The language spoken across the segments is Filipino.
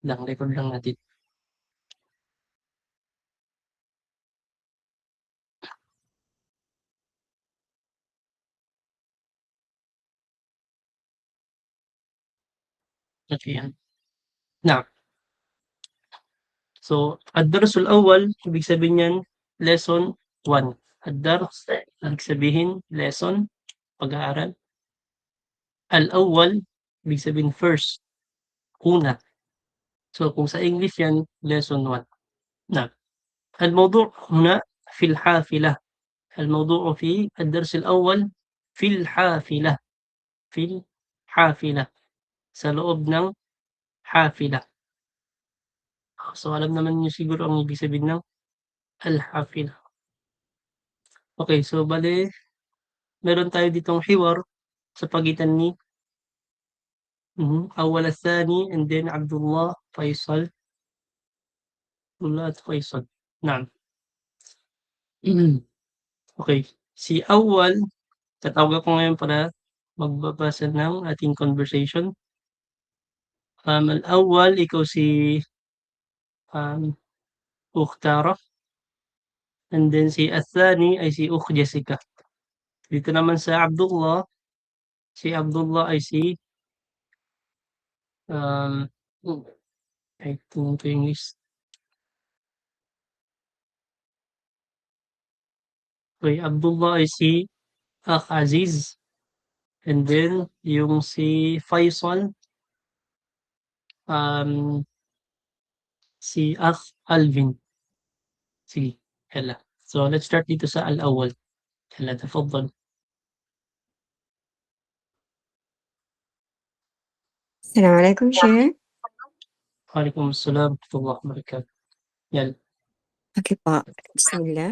lang, record lang natin. Okay, yan. Now, so, ad-darsul awwal, ibig sabihin niyan, lesson 1. Ad-dars, ibig sabihin, lesson, pag-aaral. Al-awwal, ibig sabihin first, una. So, kung sa English yan, lesson 1. نعم. الموضوع هنا في الحافلة. الموضوع في الدرس الأول في الحافلة. في الحافلة. Sa loob ng حافلة. So, alam naman niyo siguro ang ibig sabihin ng al-hafila. Okay, so bale, meron tayo ditong hiwar sa pagitan ni Awal al-Thani and then Abdullah, Faisal. Abdullah at Faisal. Naam. Okay, si Awal, tatawag ko ngayon para magbabasa ng ating conversation. Al-awwal, ikaw si Ukhtara. And then si Athani ay si Jessica. Dito naman sa Abdullah, si Abdullah ay si um, I think to English. Okay, Abdullah ay si Aziz. And then yung si Faisal, si Alvin. Sige, yala. So let's start dito sa al-awwal. Yala, تفضل. السلام عليكم شيخ. وعليكم السلام ورحمة الله وبركاته. يلا. أوكي بسم الله.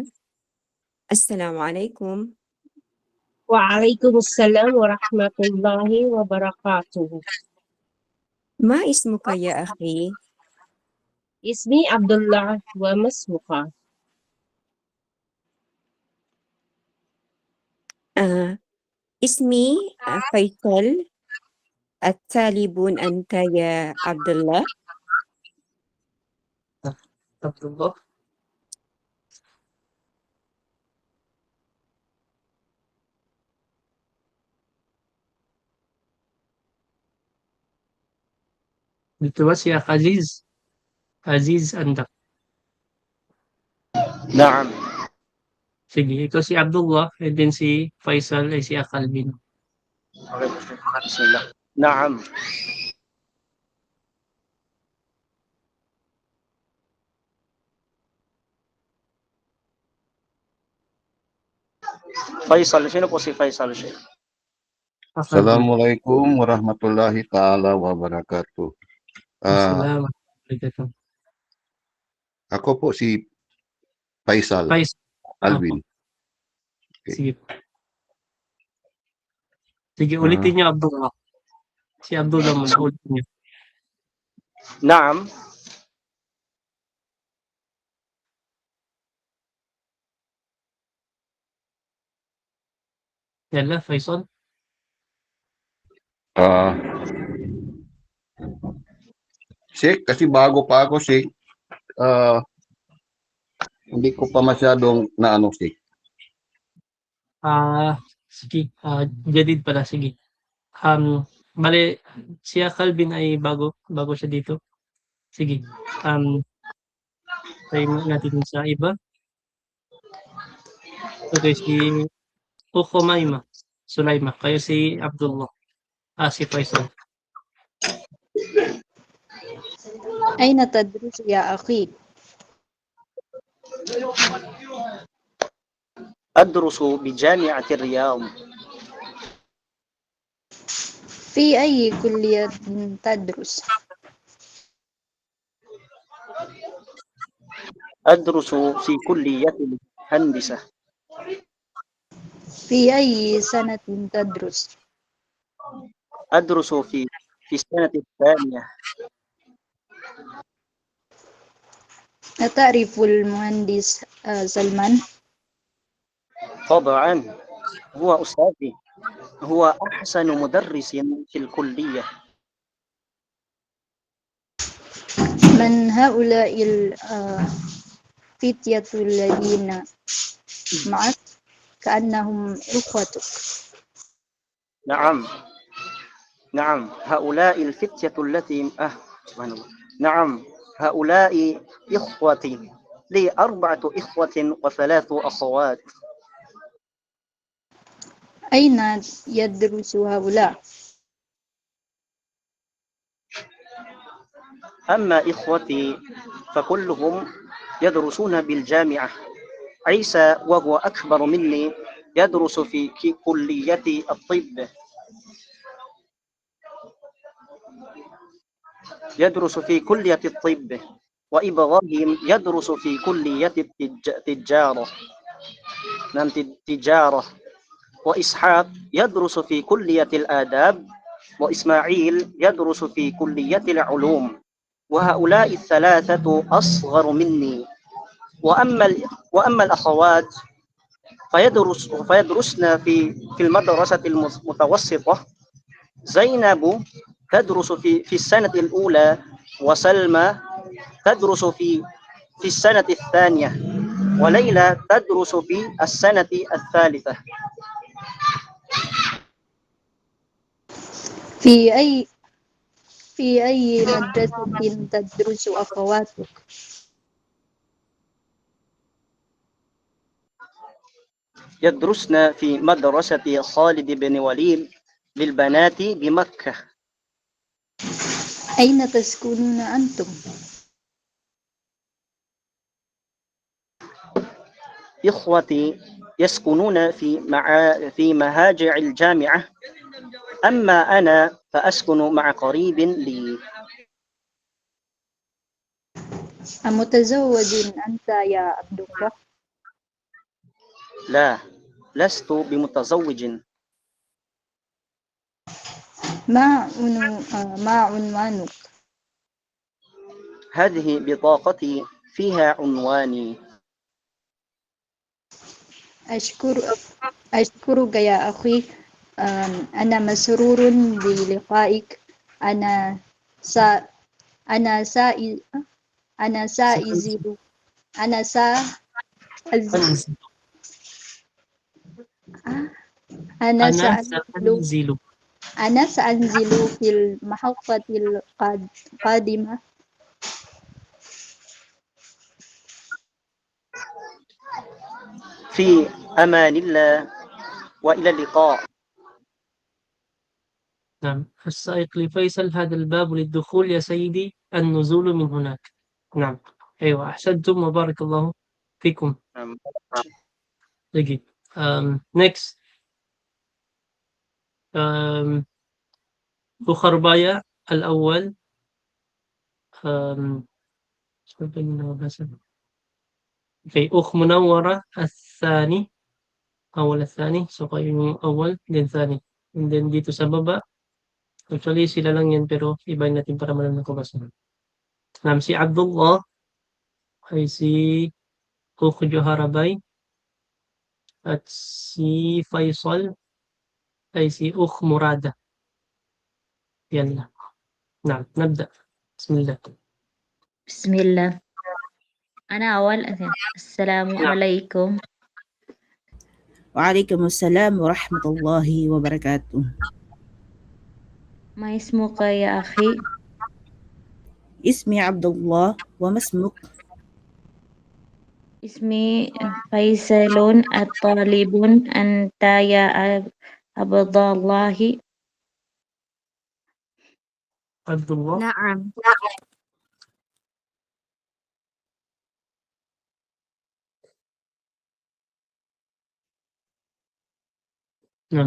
السلام عليكم. وعليكم السلام ورحمة الله وبركاته. ما اسمك يا أخي؟ اسمي عبد الله وما اسمك؟ اسمي فيصل. الطالب أنت يا عبد الله؟ عبد الله. Dito ba si Aziz? Aziz Andak. نعم. Sige, ikaw si Abdullah, and then si Faisal ay si Akalbin. Okay, بسم الله. نعم. Faisal, sino po si Faisal, Sheikh? Assalamualaikum warahmatullahi ta'ala wabarakatuh. Assalamualaikum. Ako po si Faisal Alvin. Okay. Sige. Sige, ulitin niyo Abdullah. Si Abdullah muna, ulitin niyo. نعم. Yala, Faisal. Sheikh, kasi bago pa ako, Sheikh. Hindi ko pa masyadong naano, Sheikh. Sige, jadid pala, sige. Bale, si Akalbin ay bago siya dito. Sige. Try natin sa iba. Okay, si Ukhumayma, Sulaima. Kayo si Abdullah. Si Faisal. أين تدرس يا أخي؟ أدرس بجامعة الرياض. في أي كلية تدرس؟ أدرس في كلية الهندسة. في أي سنة تدرس؟ أدرس في السنة الثانية. أتعرف المهندس سلمان؟ طبعا، هو أستاذي، هو أحسن مدرس في الكلية. من هؤلاء الفتية الذين معك كأنهم إخوتك؟ نعم نعم هؤلاء الفتية التي سبحان الله. نعم هؤلاء إخوتي، لي 4 إخوة و3 أخوات. أين يدرس هؤلاء؟ أما إخوتي فكلهم يدرسون بالجامعة. عيسى وهو أكبر مني يدرس في كلية الطب، يدرس في كلية الطب، وإبراهيم يدرس في كلية التجارة. نعم تجارة. وإسحاق يدرس في كلية الآداب، وإسماعيل يدرس في كلية العلوم. وهؤلاء ال3 أصغر مني. وأما الأخوات فيدرسن في المدرسة المتوسطة. زينب تدرس في السنة الأولى، وسلمى تدرس في السنة الثانية، وليلى تدرس في السنة الثالثة. في أي مدرسة تدرس أخواتك؟ يدرسن في مدرسة خالد بن وليد للبنات بمكة. أين تسكنون أنتم؟ إخوتي يسكنون في مهاجع الجامعة، أما أنا فأسكن مع قريب لي. أمتزوج أنت يا عبد الله؟ لا، لست بمتزوج. ما عنوانك؟ هذه بطاقتي فيها عنواني. أشكرك يا أخي. أنا مسرور بلقائك. أنا سا أنا سائل أنا سائزل أنا سأزل أنا أنا سأنزل سأنزل. أنا سأنزل في المحطة القادمة. في أمان الله، وإلى اللقاء. نعم السائق لفيصل، هذا الباب للدخول يا سيدي، النزول من هناك. نعم أيوة أحسنتم وبارك الله فيكم. جيد. next بخربايا الأول. في أخ منورة الثاني، أول الثاني so kayo yung awal then thani, and then dito sa baba actually sila lang yan pero ibahin natin para malaman ko basta. Si Abdullah ay si Ukh Joharabay at si Faisal ay si Ukh Murada. Yan lang. نبدأ. بسم الله. بسم الله. أنا أول السلام عليكم. وعليكم السلام ورحمة الله وبركاته. ما اسمك يا أخي؟ اسمي عبد الله، وما اسمك؟ اسمي فيصل. الطالب أنت يا عبد الله؟ عبد الله. نعم.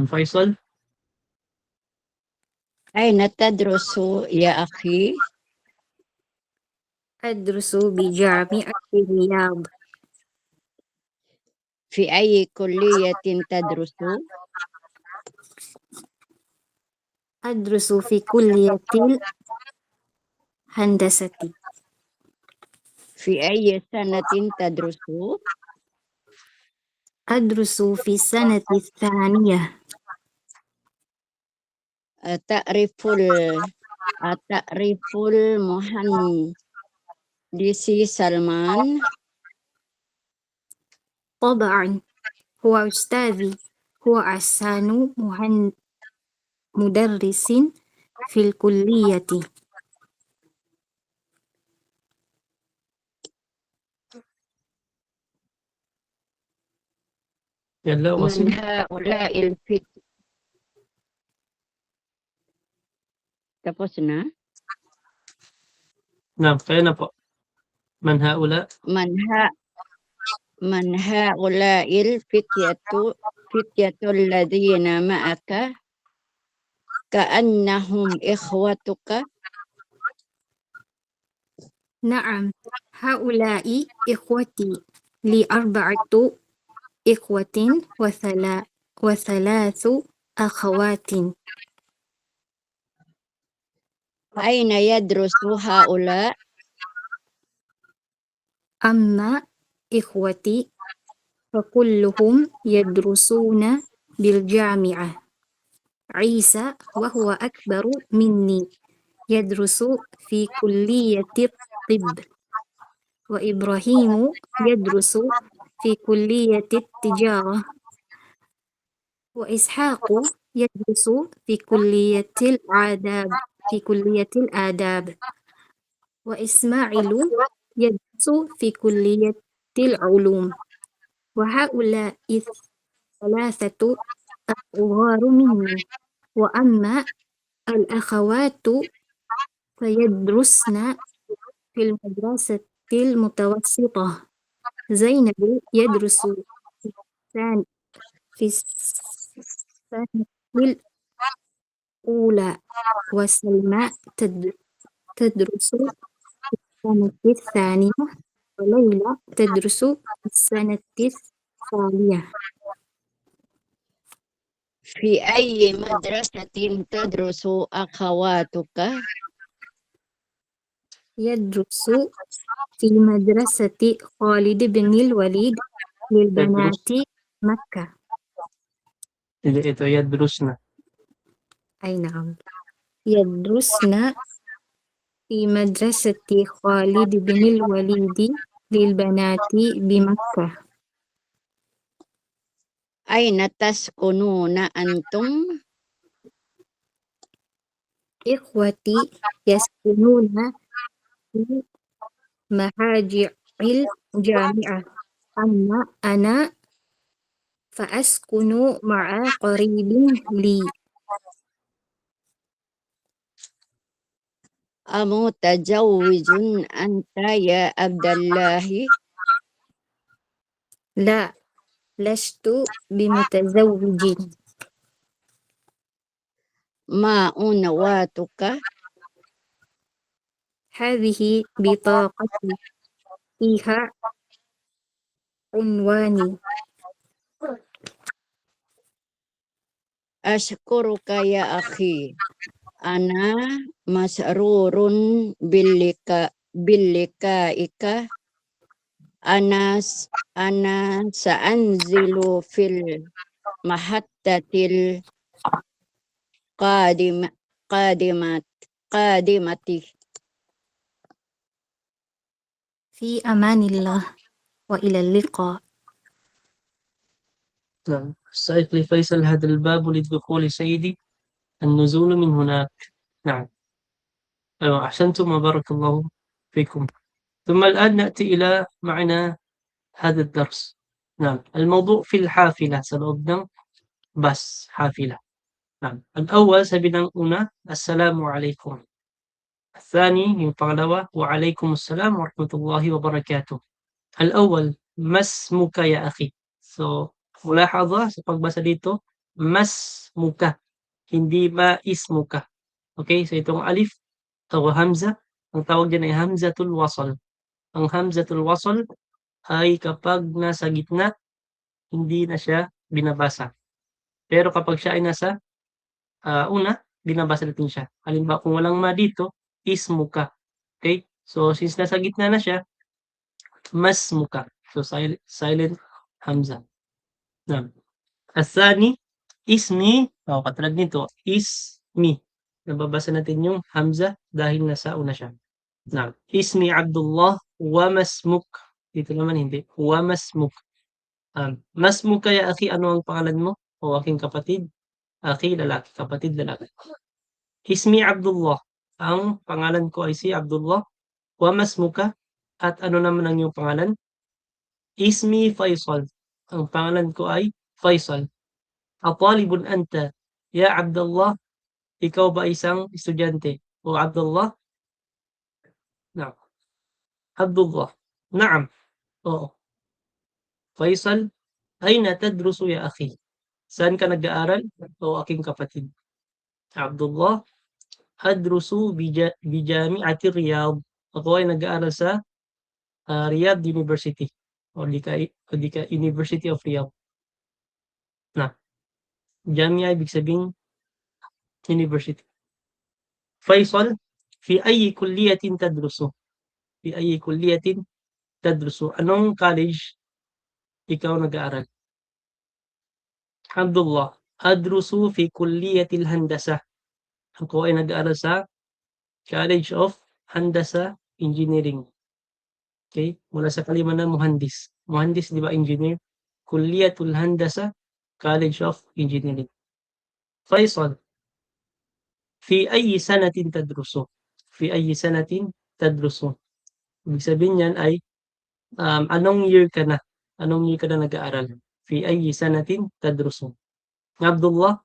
فيصل. أين تدرس يا أخي؟ أدرس بجامعة الرياض. في أي كلية تدرس؟ أدرس في كلية الهندسة. في أي سنة تدرس؟ أدرس في السنة الثانية. تعرف المهندس لسي سلمان طبعا هو أستاذي، هو أحسن مدرس في الكلية. يلا من واصل. هؤلاء الفتية tapos na نعم kaya na po. من هؤلاء من هؤلاء الفتية الذين معك كأنهم إخوتك. نعم هؤلاء إخوتي، لي 4 إخوة وثلاث أخوات. أين يدرس هؤلاء؟ أما إخوتي فكلهم يدرسون بالجامعة. عيسى وهو أكبر مني يدرس في كلية الطب، وإبراهيم يدرس في كلية التجارة، وإسحاق يدرس في كلية الآداب، وإسماعيل يدرس في كلية العلوم. وهؤلاء الثلاثة أصغر مني. وأما الأخوات فيدرسن في المدرسة المتوسطة. زينب يدرس في السنة الأولى، وسلمى تدرس في السنة الثانية، وليلى تدرس في السنة الثانية. في أي مدرسة تدرس أخواتك؟ يدرس في مدرسة خالد بن الوليد للبنات مكة. Hindi, ito يدرسنا. أي نعم، يدرسن في مدرسة خالد بن الوليد للبنات بمكة. أين تسكنون أنتم؟ إخوتي يسكنون في مهاجع الجامعة، أما أنا فأسكن مع قريب لي. أمتزوج أنت يا عبد الله؟ لا، لست بمتزوج. ما عنوانك؟ هذه بطاقتي فيها عنواني. أشكرك يا أخي، أنا مسرور بلقائك. أنا سأنزل في المحطة القادمة. في أمان الله، وإلى اللقاء. نعم. السائق لفيصل هذا الباب للدخول سيدي، النزول من هناك. نعم. أيوة أحسنتم وبارك الله فيكم. ثم الآن نأتي إلى معنى هذا الدرس. نعم. الموضوع في الحافلة سنبدأ بس حافلة. نعم. الأول سبنا هنا السلام عليكم. الثاني من pangalawa وعليكم السلام ورحمة الله وبركاته. الأول ما اسمك يا أخي. So mulahaza sa pagbasa dito, mas muka, hindi ma ismuka. Okay, so itong alif o hamza, ang tawag dyan ay hamzatul wasl. Ang hamzatul wasl ay kapag nasa gitna, hindi na siya binabasa. Pero kapag siya ay nasa una, binabasa natin siya. Halimbawa, kung walang ma dito, ismuka. Okay, so since nasa gitna na siya, mas muka. So silent hamza. Naam. Athani, ismi, katulad nito, ismi. Nababasa natin yung hamza dahil nasa una siya. Na'am. Ismi Abdullah wa masmuk. Dito naman hindi. Wa masmuk. Masmuka ya akhi, ano ang pangalan mo? O aking kapatid? Akhi, lalaki. Kapatid, lalaki. Ismi Abdullah. Ang pangalan ko ay si Abdullah. Wa masmuka. At ano naman ang iyong pangalan? Ismi Faisal. Ang pangalan ko ay Faisal. Atalibun anta. Ya Abdullah. Ikaw ba isang estudyante? O Abdullah? Na'am. Abdullah. Na'am. Oo. Faisal, aina tadrusu ya akhi? Saan ka nag-aaral? O aking kapatid? Abdullah, adrusu bijami'ati Riyadh. Ako ay nag-aaral sa Riyadh University. O di ka University of Riyadh. Na. Jamia ibig sabihin university. Faisal, fi ayyi kulliyatin tadrusu? Fi ayyi kulliyatin tadrusu? Anong college ikaw nag-aaral? Abdullah, adrusu fi kulliyatil handasa. Ako ay nag-aaral sa College of Handasa Engineering. Okay? Mula sa kalima na muhandis. Muhandis, di ba, engineer? Kulliyatul Handasa, College of Engineering. Faisal, fi ayyi sanatin tadrusu? Fi ayyi sanatin tadrusu? Ibig sabihin yan ay anong year ka na? Anong year ka na nag-aaral? Fi ayyi sanatin tadrusu? Abdullah,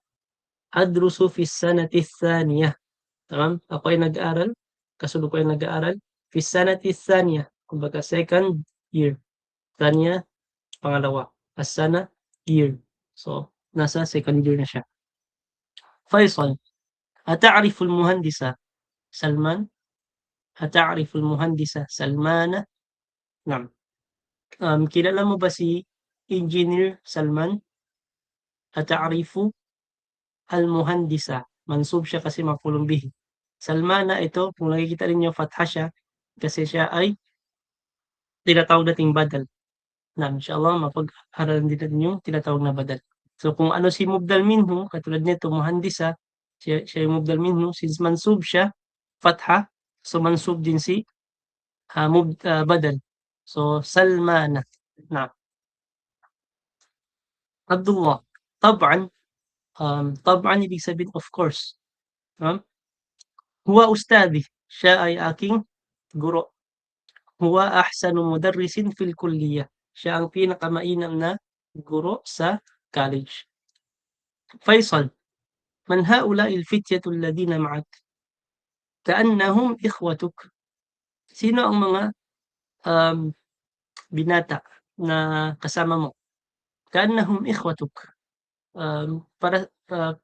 adrusu fi sanati thaniyah. Tamam? Ako ay nag-aaral. Kasunod ko ay nag-aaral. Fi sanati thaniyah. Kumbaga second year. Thaniya, pangalawa. As-sana, year. So, nasa second year na siya. Faisal, ata'riful muhandisa Salman? Ata'riful muhandisa Salmana? Naam. Kilala mo ba si Engineer Salman? Ata'rifu al-muhandisa. Mansub siya kasi mafulong bihi. Salmana, ito, kung nakikita ninyo, fatha siya kasi siya ay tinatawag nating badal. Naam, inshallah, mapag-aralan din natin yung tinatawag na badal. So, kung ano si mubdal minhu, katulad nito, muhandisa, siya yung mubdal minhu, since mansub siya, fatha, so mansub din si badal. So, Salmana. Naam. Abdullah, tab'an, tab'an ibig sabihin, of course. Huwa ustadi, siya ay aking guro. Huwa ahsanu mudarrisin fil kulliyah. Siya ang pinakamainam na guro sa college. Faisal, man haula'i al-fityatu alladhina ma'ak? Ka'annahum ikhwatuk. Sino ang mga binata na kasama mo? Ka'annahum ikhwatuk.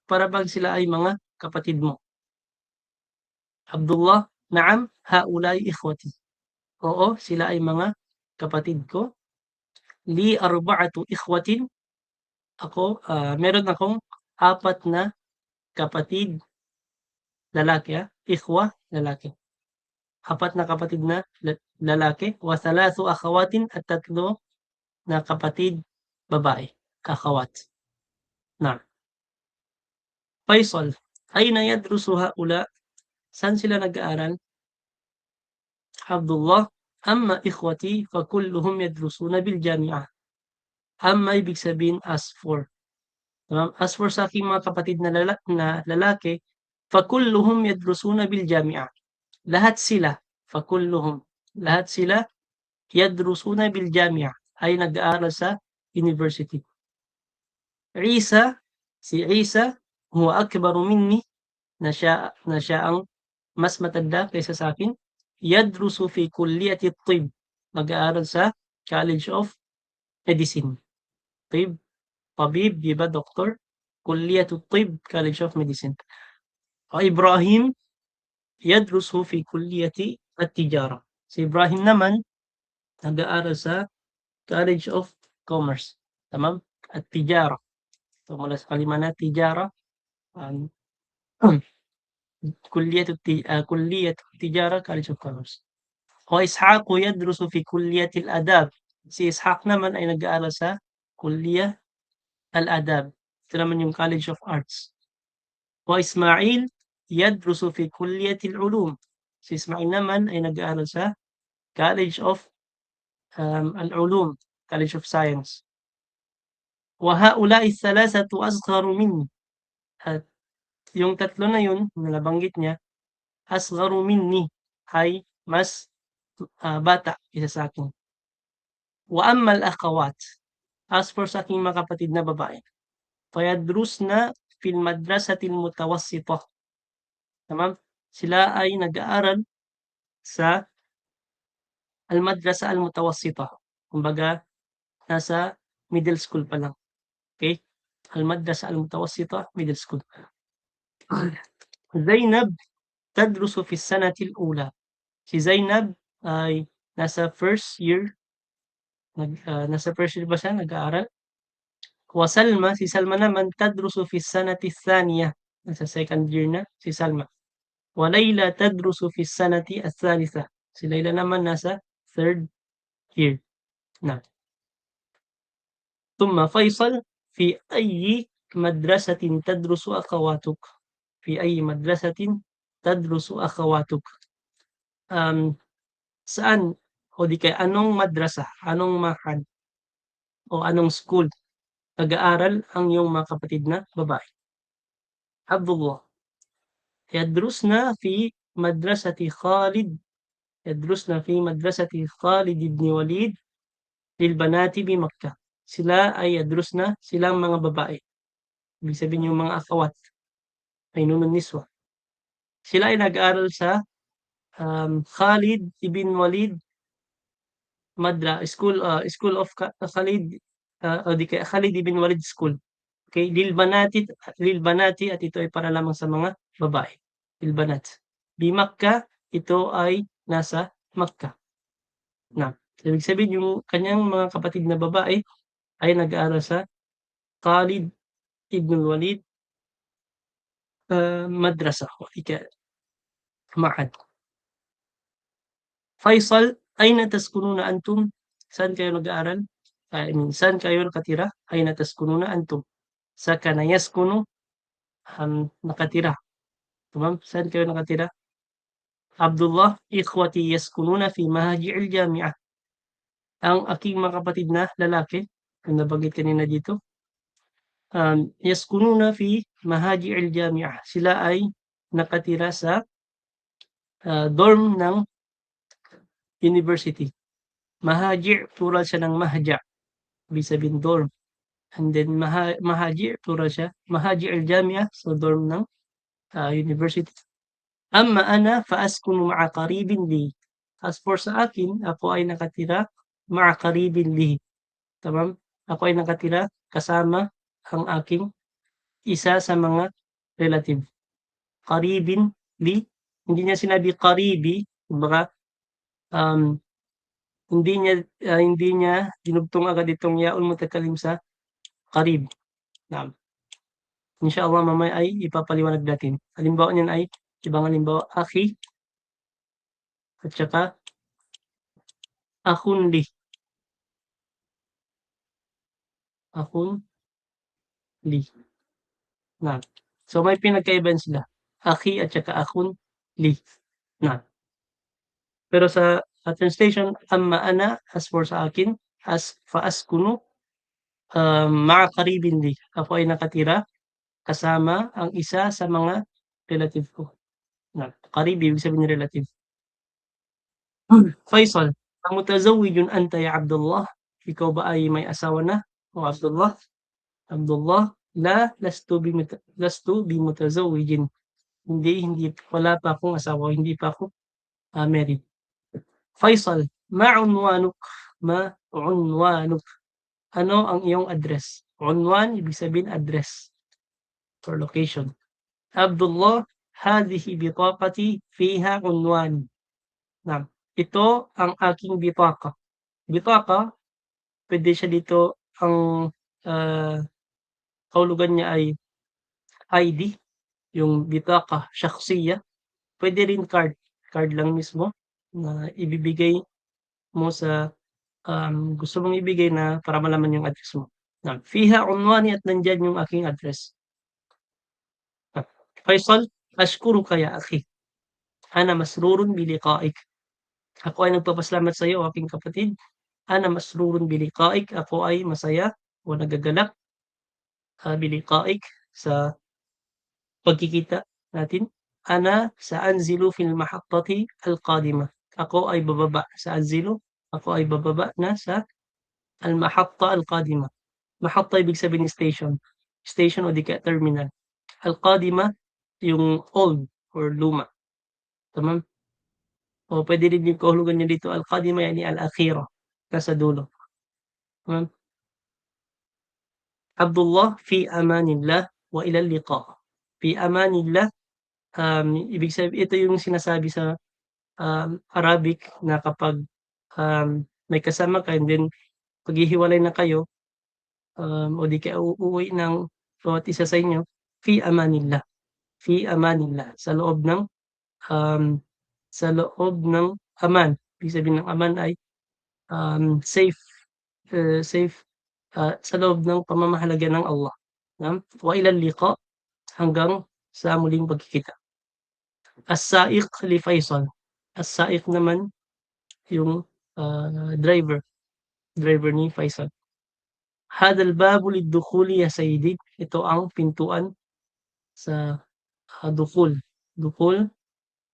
Para bang sila ay mga kapatid mo. Abdullah, na'am, haula'i ikhwati. Oo, sila ay mga kapatid ko. Li arba'atu ikhwatin. Ako, meron akong 4 na kapatid lalaki, ikhwa, lalaki. 4 na kapatid na lalaki. Wa 3 akhawatin, at 3 na kapatid babae, akhawat. Na. Faisal, ayna yadrusu haula? Saan sila nag-aaral? Abdullah, amma ikhwati fa kulluhum yadrusuna bil jami'ah. Amma ibig sabihin as for. As for sa aking mga kapatid na lalaki, fa kulluhum yadrusuna bil jami'ah. Lahat sila, fa kulluhum, lahat sila yadrusuna bil jami'ah, ay nag-aaral sa university. Isa, si Isa, huwa akbaru minni, na siya ang mas matanda kaysa sa akin. Yadrusu fi kulliyati tib, mag-aaral sa College of Medicine. Tib, tabib, di ba, doktor? Kulliyatu tib, College of Medicine. O Ibrahim, yadrusu fi kulliyati at-tijara. Si Ibrahim naman, nag-aaral sa College of Commerce. Tamam? At-tijara. So, mula sa kalima na tijara, kulliyatu tijara, College of Commerce. O Ishaq, yadrusu fi kulliyatil adab. Si Ishaq naman ay nag-aaral sa kulliyah al-adab. Ito naman yung College of Arts. O Ismail, yadrusu fi kulliyatil ulum. Si Ismail naman ay nag-aaral sa College of Al-Ulum, College of Science. Wa haula'i thalathatu asgharu minni. At yung tatlo na yun na nabanggit niya, asgharu minni ay mas bata isa sa akin. Wa amma al-akhawat, as for sa aking mga kapatid na babae, fayadrusna fil madrasatil mutawassitah. Tamam? Sila ay nag-aaral sa al-madrasa al-mutawassitah. Kumbaga, nasa middle school pa lang. Okay? Al-madrasa al-mutawassitah, middle school. Zainab tadrusu fi sanati al-ula. Si Zainab ay nasa first year. Nasa first year ba siya nag-aaral? Wa Salma, si Salma naman tadrusu fi sanati thaniya. Nasa second year na si Salma. Wa Layla tadrusu fi sanati athalitha. Si Layla naman nasa third year na. ثم فيصل في أي مدرسة تدرس أخواتك؟ في أي مدرسة تدرس أخواتك؟ Saan o di kaya anong madrasa, anong mahad o anong school nag-aaral ang iyong mga kapatid na babae? Abdullah. Yadrusna fi madrasati Khalid. Yadrusna fi madrasati Khalid ibn Walid lil banati bi Makkah. Sila ay yadrusna, silang mga babae. Ibig sabihin yung mga akhawat ay nunun niswa. Sila ay nag-aaral sa Khalid ibn Walid School of Khalid o di kaya Khalid ibn Walid School. Okay, lil banati at ito ay para lamang sa mga babae. Lil banat. Bi Makkah, ito ay nasa Makkah. Na, ibig sabihin yung kanyang mga kapatid na babae ay nag-aaral sa Khalid ibn Walid madrasa o di kaya mahad. Faisal, ayna taskununa antum? Saan kayo nag-aaral? Saan kayo nakatira? Ayna taskununa antum? Sakana yaskunu, nakatira. Tamam? Saan kayo nakatira? Abdullah, ikhwati yaskununa fi mahaji'il jami'ah. Ang aking mga kapatid na lalaki, ang nabanggit kanina dito, yaskununa fi mahaji'il jami'ah. Sila ay nakatira sa dorm ng university. Mahaji', plural siya ng mahja. Ibig sabihin dorm. And then mahaji', plural siya. Mahaji' al-jami'ah, so dorm ng university. Amma ana faaskunu ma'a qaribin li. As for sa akin, ako ay nakatira ma'a qaribin li. Tamam? Ako ay nakatira kasama ang aking isa sa mga relative. Qaribin li. Hindi niya sinabi qaribi, kumbaga hindi niya dinugtong agad itong yaul mutakalim sa qarib. Naam. Inshallah mamaya ay ipapaliwanag natin. Halimbawa niyan ay ibang halimbawa akhi at saka akhun li. Akhun li. Naam. So may pinagkaibahan sila. Akhi at saka akhun li. Naam. Pero sa translation, amma ana, as for sa akin, as faaskunu, ma'a qaribin li. Ako ay nakatira kasama ang isa sa mga relative ko. Qarib, ibig sabihin ng relative. Faisal, mutazawwijun anta ya Abdullah? Ikaw ba ay may asawa na? O Abdullah? Abdullah, la, lastu bi mutazawwijin. Hindi, wala pa akong asawa, hindi pa ako married. Faisal, ma'unwanuk? Ma'unwanuk. Ano ang iyong address? Unwan, ibig sabihin address or location. Abdullah, hadhihi bitaqati fiha unwan. Naam. Ito ang aking bitaqa. Bitaqa, pwede siya dito ang kahulugan niya ay ID, yung bitaqa shakhsiya. Pwede rin card lang mismo na ibibigay mo sa gusto mong ibigay na para malaman yung address mo. Fiha unwani at nandyan yung aking address. Faisal, ashkuruka ya akhi. Ana masrurun biliqa'ik. Ako ay nagpapasalamat sa iyo, aking kapatid. Ana masrurun biliqa'ik. Ako ay masaya o nagagalak biliqa'ik sa pagkikita natin. Ana saanzilu fil mahattati al-qadimah. Ako ay bababa sa anzilu. Ako ay bababa na sa al-mahatta al-qadimah. Mahatta ibig sabihin station. Station o di kaya terminal. Al-qadimah yung old or luma. Tamam? O pwede rin yung kahulugan niya dito al-qadimah yani al-akhirah. Nasa dulo. Tamam? Abdullah fi amanillah wa ila liqa. Fi amanillah, ibig sabihin ito yung sinasabi sa Arabic na kapag may kasama ka and then paghihiwalay na kayo o di kaya uuwi ng bawat isa sa inyo, fi amanillah. Fi amanillah. Um, sa loob ng aman. Ibig sabihin ng aman ay safe, safe sa loob ng pamamahalaga ng Allah. Wa ila liqa, hanggang sa muling pagkikita. As-saiq li Faisal. As-saiq naman yung driver ni Faisal. Hada al-babu lid-dukhuli ya sayyidi. Ito ang pintuan sa dukhul. Dukhul,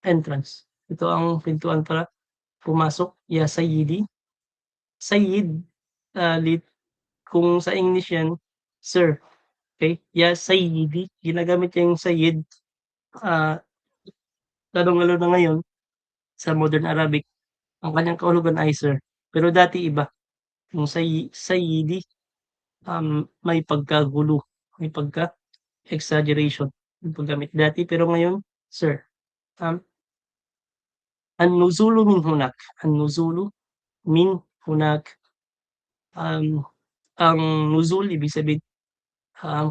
entrance. Ito ang pintuan para pumasok. Ya sayyidi. Sayyid, kung sa English yan, sir. Okay? Ya sayyidi. Ginagamit niya yung sayyid. Lalong-lalo na ngayon sa modern Arabic, ang kanyang kahulugan ay sir. Pero dati iba. Yung sayyidi, may pagkagulo, may pagka-exaggeration yung paggamit dati. Pero ngayon, sir. An-nuzulu min hunak. An-nuzulu min hunak. Ang nuzul, ibig sabihin,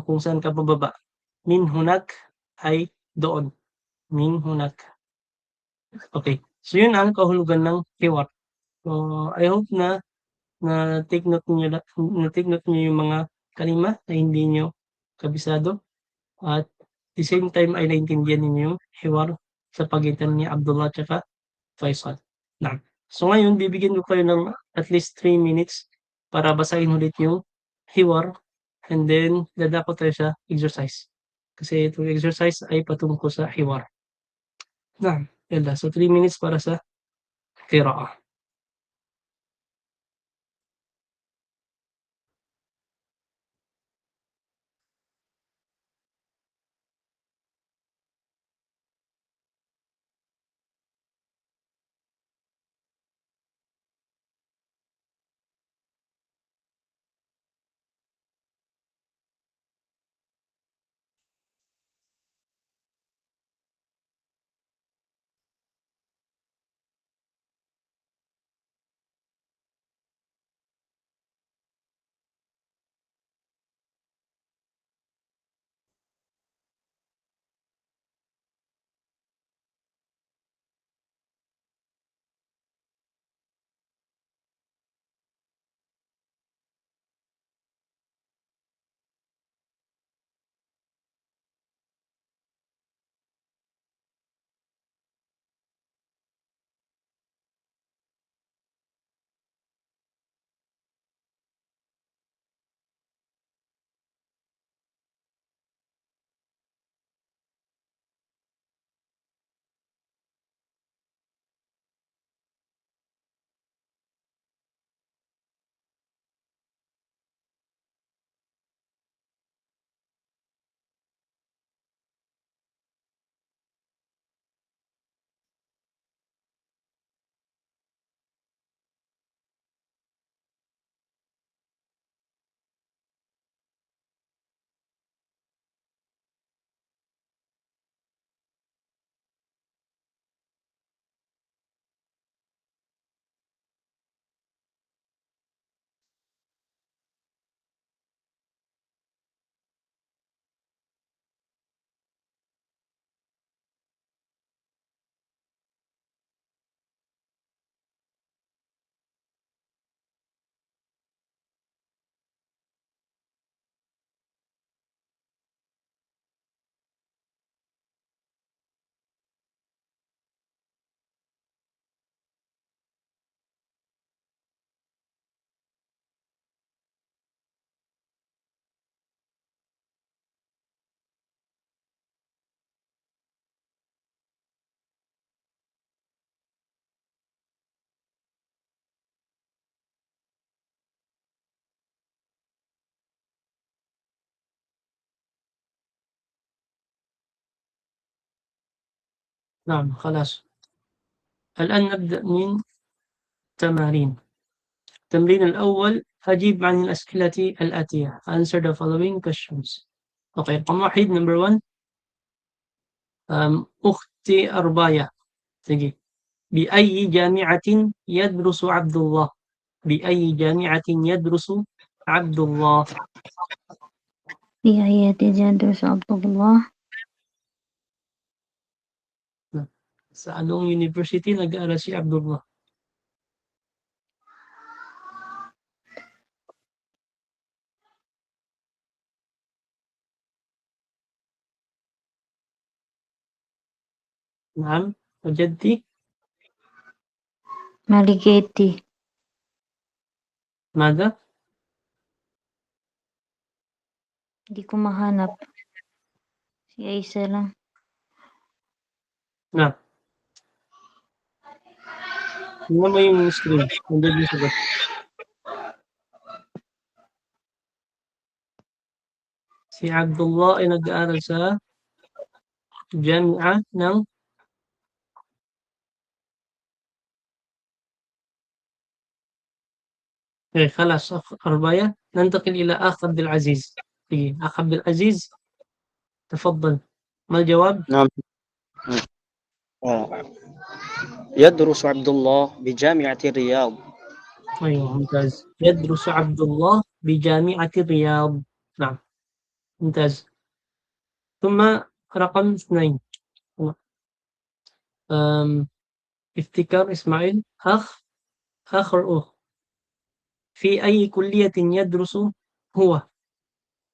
kung saan ka bababa. Min hunak ay doon. Min hunak. Okay. So yun ang kahulugan ng hiwar. So I hope na take note niyo yung mga kalima na hindi niyo kabisado at the same time ay naintindihan ninyo yung hiwar sa pagitan ni Abdullah at saka Faisal. So ngayon bibigyan ko kayo ng at least 3 minutes para basahin ulit yung hiwar and then dadako tayo sa exercise. Kasi itong exercise ay patungkol sa hiwar. Yun. So 3 minutes para sa qira'ah. نعم خلاص. الآن نبدأ من تمارين. التمرين الأول أجيب عن الأسئلة الآتية. Answer the following questions. Okay, رقم واحد number 1. أختي أرباية. sige. بأي جامعة يدرس عبد الله؟ بأي جامعة يدرس عبد الله؟ في أي يدرس عبد الله؟ Sa anong university nag-aaral si Abdullah? نعم وجدتي ماليجيتي. ماذا؟ Di ko mahanap. Si Aisa lang. نعم. Tingnan mo yung screen. Nandun yung sagot. Si Abdullah ay nag-aaral sa Jami'a ng خلاص أرباية. ننتقل إلى أخ عبد العزيز. أخ عبد العزيز تفضل. ما الجواب؟ نعم. يدرس عبد الله بجامعة الرياض. أيوة ممتاز. يدرس عبد الله بجامعة الرياض. نعم ممتاز. ثم رقم 2. افتكر إسماعيل. أخ أو أخ. في أي كلية يدرس هو؟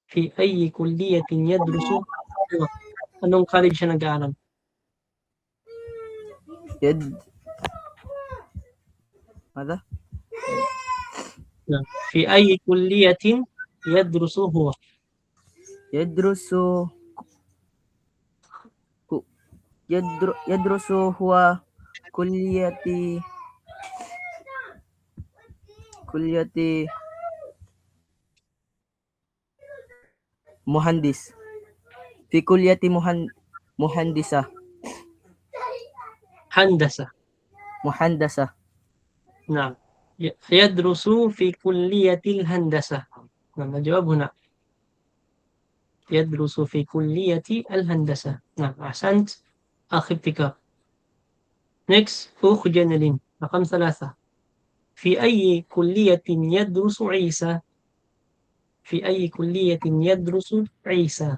في أي كلية يدرس هو؟ أنهم college siya nag-aaral. ماذا؟ في أي كلية يدرس هو؟ يدرس هو كلية مهندس في كلية مهندسة. مهندسة. نعم يدرس في كلية الهندسة. نعم الجواب هنا يدرس في كلية الهندسة. نعم أحسنت أخي ابتكار. next أخ جنلين رقم 3. في أي كلية يدرس عيسى؟ في أي كلية يدرس عيسى؟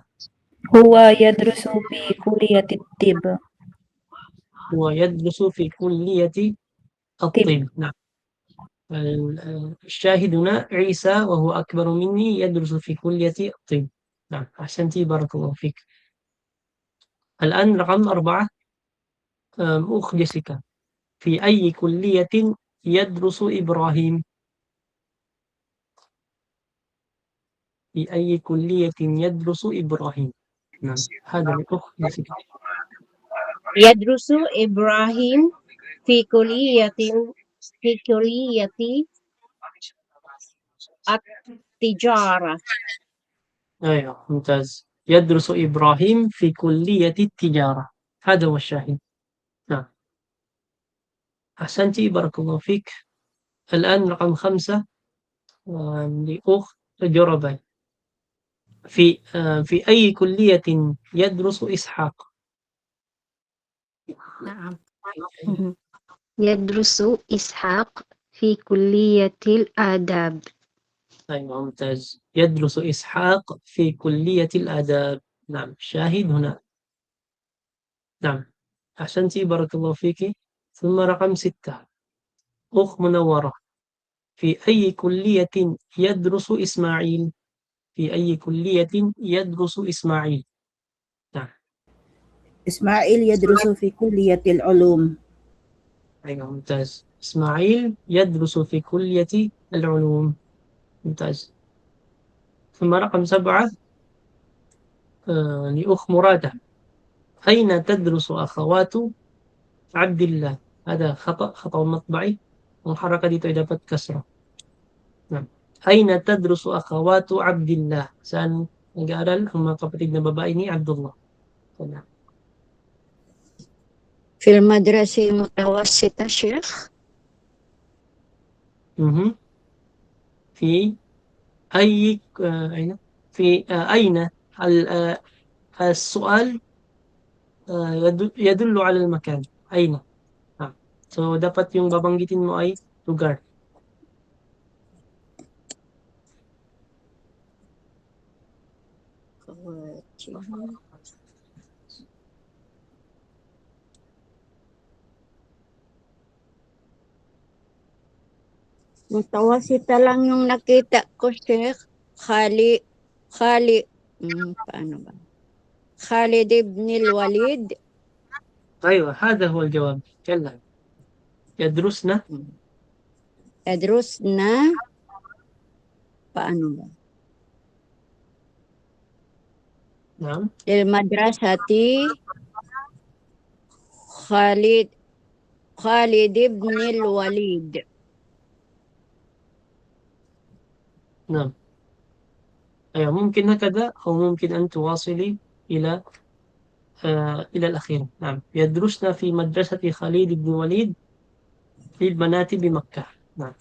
هو يدرس في كلية الطب. هو يدرس في كلية الطب. نعم الشاهد هنا عيسى وهو أكبر مني يدرس في كلية الطب. نعم أحسنتي بارك الله فيك. الآن رقم 4. أخ جيسيكا. في أي كلية يدرس إبراهيم؟ في أي كلية يدرس إبراهيم؟ نعم هذا الأخ جيسيكا. يدرس إبراهيم في كلية التجارة. أيوة ممتاز. يدرس إبراهيم في كلية التجارة. هذا هو الشاهد. نعم أحسنتي بارك الله فيك. الآن رقم 5 لأخ جربي. في أي كلية يدرس إسحاق؟ نعم. يدرس إسحاق في كلية الآداب. أيوة ممتاز. يدرس إسحاق في كلية الآداب. نعم شاهد هنا. نعم أحسنتي بارك الله فيك. ثم رقم 6 أخ منورة. في أي كلية يدرس إسماعيل؟ في أي كلية يدرس إسماعيل؟ نعم إسماعيل يدرس في كلية العلوم. أيوة ممتاز. إسماعيل يدرس في كلية العلوم. ممتاز. ثم رقم 7 لأخ مرادة. أين تدرس أخوات عبد الله؟ هذا خطأ مطبعي. والحركة دي dapat كسرة. نعم أين تدرس أخوات عبد الله؟ Saan nag-aaral ang mga kapatid na babae ni Abdullah? نعم في المدرسة المتوسطة شيخ. في أي أين في أين السؤال يدل على المكان. أين. So, dapat yung babanggitin mo ay lugar. Mutawasita lang yung nakita ko, Sheikh. Paano ba? Khalid ibn al-Walid. أيوة هذا هو الجواب. يلا يدرسنا. يدرسنا. Paano ba? نعم. المدرسة خالد ibn al-Walid. نعم. أيوة ممكن هكذا أو ممكن أن تواصلي إلى الأخير. نعم. يدرسنا في مدرسة خالد بن وليد للبنات بمكة. نعم.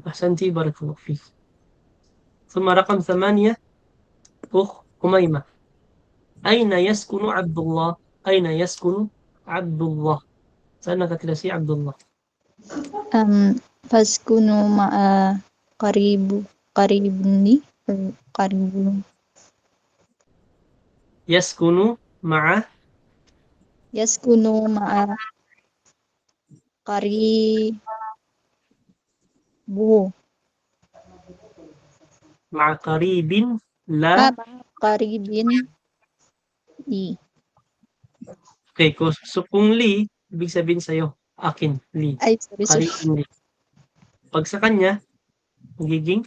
أحسنتي بارك الله فيك. ثم رقم 8 أخ أميمة. أين يسكن عبد الله؟ أين يسكن عبد الله؟ سألنا كتلسي عبد الله. فاسكنوا مع قريبني يسكن مع قريبه مع قريب لا قريب لي. Okay, so kung li, ibig sabihin sa'yo, akin, li. Ay, sorry. Qaribin li. Pag sa kanya, magiging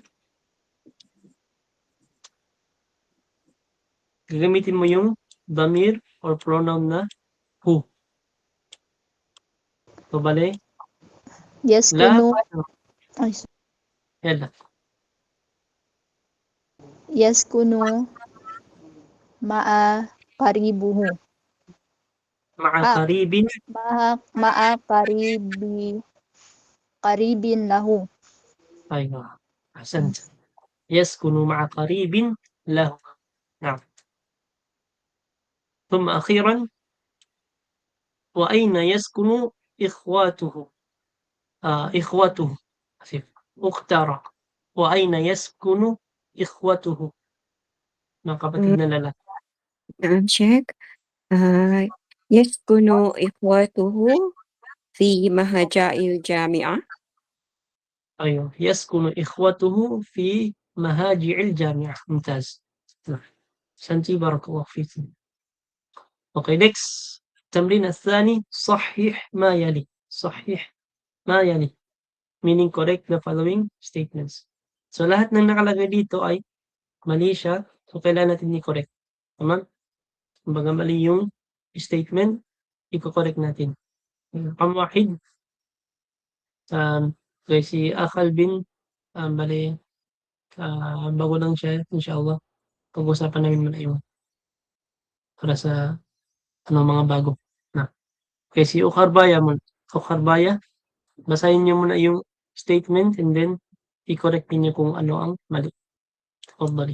gagamitin mo yung damir or pronoun na who. So, bale? يسكن Yala. يسكن مع قريبه مع قريب مع قريب له. أيوة أحسنت. يسكن مع قريب له. نعم. ثم أخيرا وأين يسكن إخواته إخوته اختار وأين يسكن إخوته ng kapatid na lalaki. نعم شيخ. يسكن إخوته في مهجاء الجامعة. أيوة يسكن إخوته في مهاجع الجامعة. ممتاز. سنتي بارك الله فيك. Okay, next. التمرين الثاني صحح ما يلي. صحح ما يلي. Meaning correct the following statements. So lahat ng nakalagay dito ay mali siya. So kailangan natin i-correct. Tama? Kumbaga mali yung statement, i-correct natin. Pamwahid. Si Akal bin bali bago lang siya, inshallah. Pag-usapan namin muna yun. Para sa mga bago. Okay, si Ukharbaya mo. Ukharbaya, basahin niyo muna yung statement and then i-correct niyo kung ano ang mali. Tafadhali.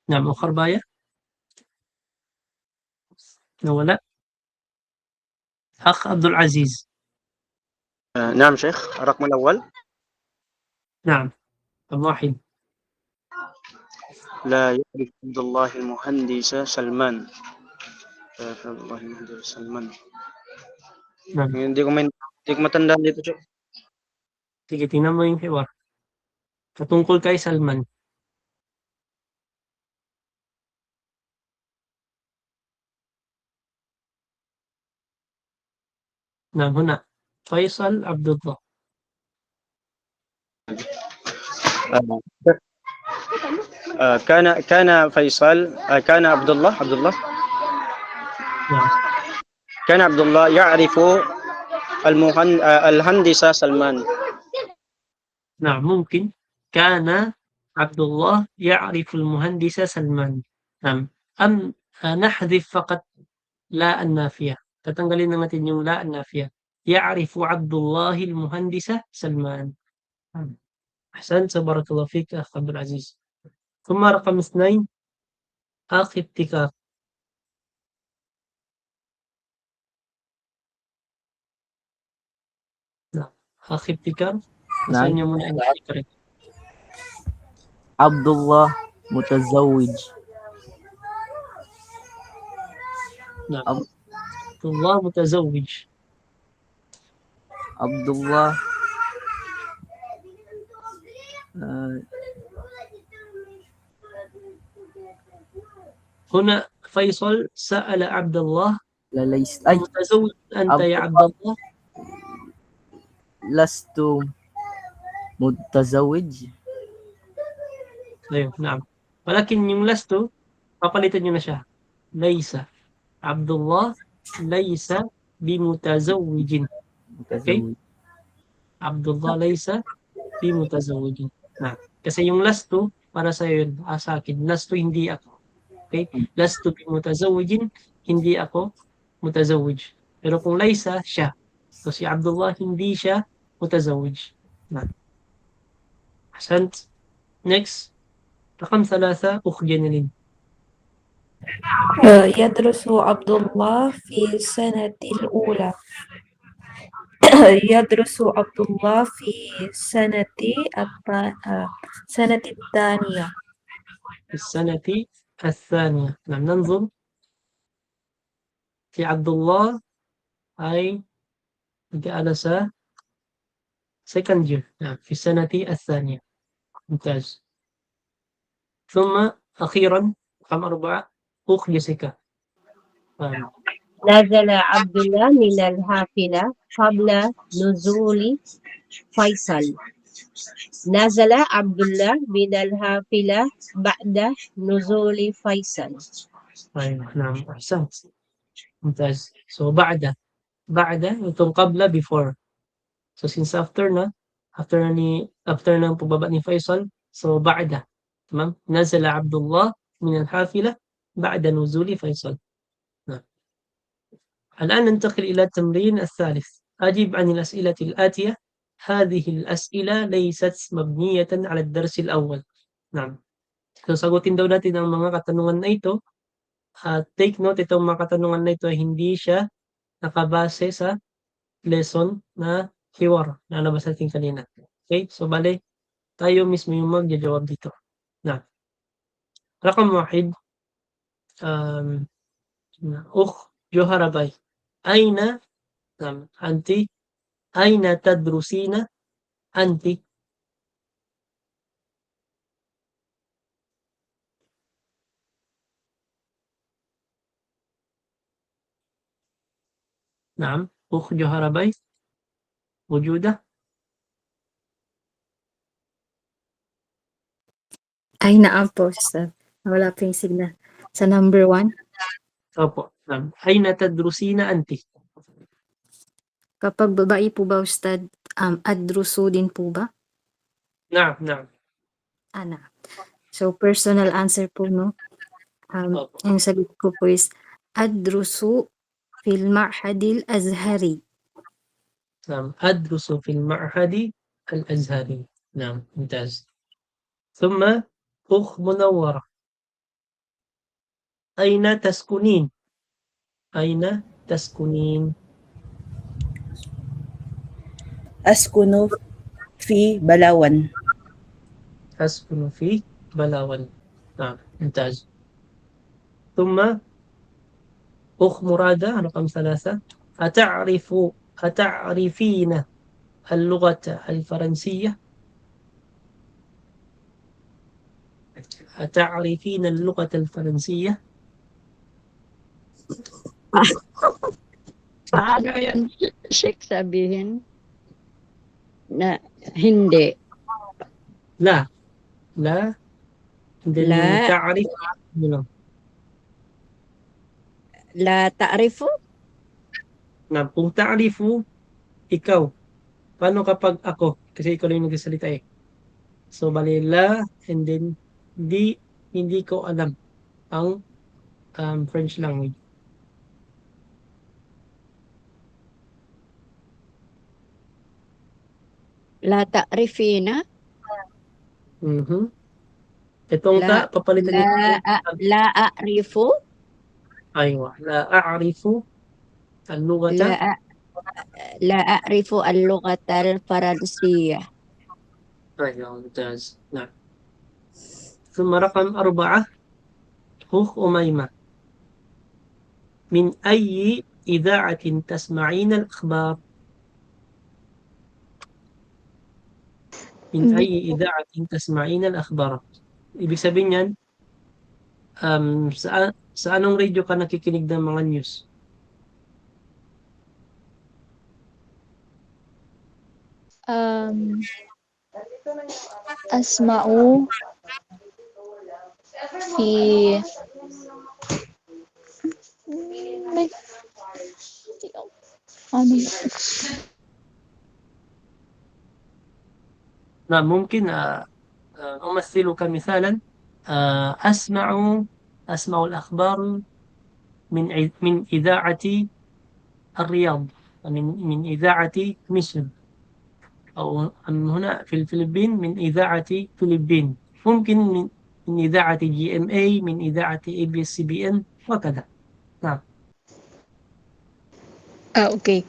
نعم Ukharbaya. nawala. أخ عبد العزيز. نعم شيخ. الرقم الأول. نعم. واحد. لا يعرف عبد الله المهندس سلمان. عبد الله المهندس سلمان. نعم. Hindi ko matandaan dito, Chok. Sige, tingnan mo yung hiwar. Katungkol kay Salman. نعم هنا فيصل عبد الله. كان فيصل كان عبد الله نعم. كان عبد الله يعرف الهندسة سلمان. نعم ممكن كان عبد الله يعرف المهندس سلمان. نعم. أم نحذف فقط لا النافية. Tatanggalin na natin yung la النافية. يعرف عبد الله المهندس سلمان. نعم. أحسنت بارك الله فيك أخ عبد العزيز. ثم رقم 2 أخ ابتكار. نعم أخ ابتكار. نعم. Saan niyo muna i-correct? Abdullah mutazawwij. نعم عبد الله متزوج. Abdullah هنا فيصل سأل عبد الله ليس أي متزوج أنت عبد يا عبد الله؟ لست mutazawwij. Ayun, naam. Walakin yung last two, papalitan nyo na siya. Laysa. Abdullah laysa bimutazawwijin. Okay? Abdullah laysa bimutazawwijin. Na. Kasi yung last two, para sa yun, sa akin. Last two, hindi ako. Okay? Last two bimutazawwijin, hindi ako mutazawwij. Pero kung laysa, siya. So si Abdullah, hindi siya mutazawwij. Na. أحسنت. Next. رقم 3 أخ جنين. يدرس عبد الله في السنة الأولى. يدرس عبد الله في السنة الثانية. في السنة الثانية. نعم ننظر في عبد الله أي جلس second year. نعم في السنة الثانية. ممتاز. ثم أخيرا رقم 4 أخ جيسيكا. نزل عبد الله من الحافلة قبل نزول فيصل. نزل عبد الله من الحافلة بعد نزول فيصل. أيوة نعم أحسنت. ممتاز. So بعد itong qabla before. So since after na pagbaba ni Faisal, so بعد. تمام. نزل عبد الله من الحافلة بعد نزول فيصل. نعم. الآن ننتقل إلى التمرين الثالث. أجب عن الأسئلة الآتية. هذه الأسئلة ليست مبنية على الدرس الأول. نعم. So sagutin daw natin ang mga katanungan na ito. Take note, itong mga katanungan na ito ay hindi siya nakabase sa lesson na hiwar na nabasa natin kanina. Okay? So bale, tayo mismo yung magjajawab dito. نعم. رقم 1 أخ جوهرة باي. أين نعم أنت أين تدرسين أنت؟ نعم أخ جوهرة باي موجودة؟ Ay, naam po, sir. Wala po yung signal. Sa number 1, Opo. نعم أين تدرسين أنت؟ kapag babae po ba, Ustad, adruso din po ba? نعم نعم. Ana. So, personal answer po, no? Yung sagot ko po is, adrusu fil ma'hadil azhari. نعم أدرس في المعهد الأزهري. نعم ممتاز. ثم أخ منورة. أين تسكنين؟ أين تسكنين؟ أسكن في بلاون. أسكن في بلاون. نعم ممتاز. ثم أخ مرادة رقم 3 أتعرفين اللغة الفرنسية؟ أتعرفين اللغة الفرنسية؟ Paano yan, Sheikh, sabihin? Na hindi. لا لا لا. تعرف. La ta'rifu? نعم kung تعرف ikaw Paano kapag ako? Kasi ikaw lang yung nagsasalita eh. So, bali la, and then, hindi ko alam ang French language. La ta'rifina. Itong La, ta, papalitan niyo la a'rifu. aywa. La a'rifu al-lughata. La a'rifu al-lughata al-faransiyah. أيوة ممتاز نعم. ثم رقم 4 أخ أميمة من أي إذاعة تسمعين الأخبار؟ من أي إذاعة تسمعين الأخبار؟ Ibig sabihin yan, sa anong radio ka nakikinig ng mga news? أسمع في نعم ممكن أمثلك مثالا أسمع الأخبار من إذاعة الرياض من إذاعة مصر أو هنا في الفلبين من إذاعة فلبين ممكن من إذاعة GMA من إذاعة ABS-CBN وكذا نعم. أوكي.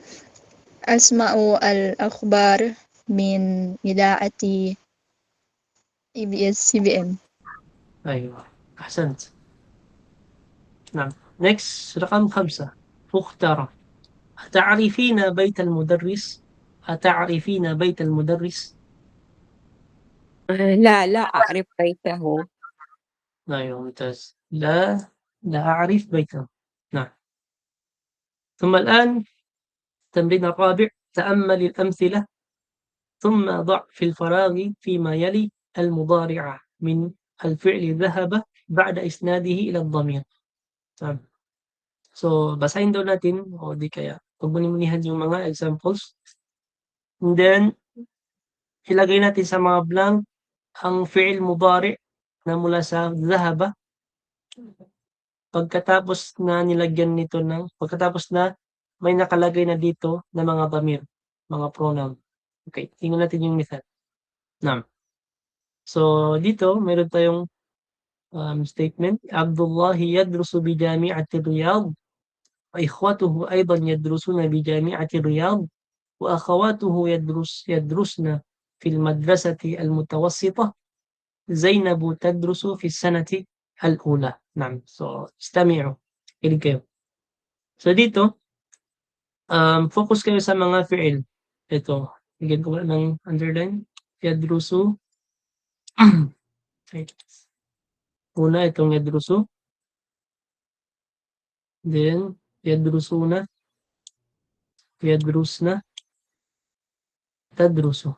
أسمع الأخبار من إذاعة ABS-CBN. أيوة أحسنت. نعم. next رقم 5 مختارة أتعرفين بيت المدرس؟ أتعرفين بيت المدرس؟ لا أعرف بيته. أيوة ممتاز. لا أعرف بيته. نعم. ثم الآن التمرين الرابع تأمل الأمثلة ثم ضع في الفراغ فيما يلي المضارع من الفعل ذهب بعد إسناده إلى الضمير. نعم. So, basahin daw natin o di kaya pagmunimunihan yung mga examples. And then, ilagay natin sa mga blank ang fi'il mudari na mula sa dhahaba. Pagkatapos na may nakalagay na dito na mga damir, mga pronoun. Okay, tingnan natin yung method. Naam. So, dito, meron tayong statement. Abdullah yadrusu bi jami'ati Riyadh wa ikhwatuhu aydan yadrusuna bi jami'ati Riyadh wa akhawatuhu yadrusna fil madrasati al-mutawassitah. Zainabu tadrusu fi sanati al-ula. Naam. So, istami'u. Kinig kayo. So, dito, focus kayo sa mga fi'il. Ito, bigyan ko ng underline. Yadrusu. Una, itong yadrusu. Then, yadrusuna. Yadrusna. Tadrusu.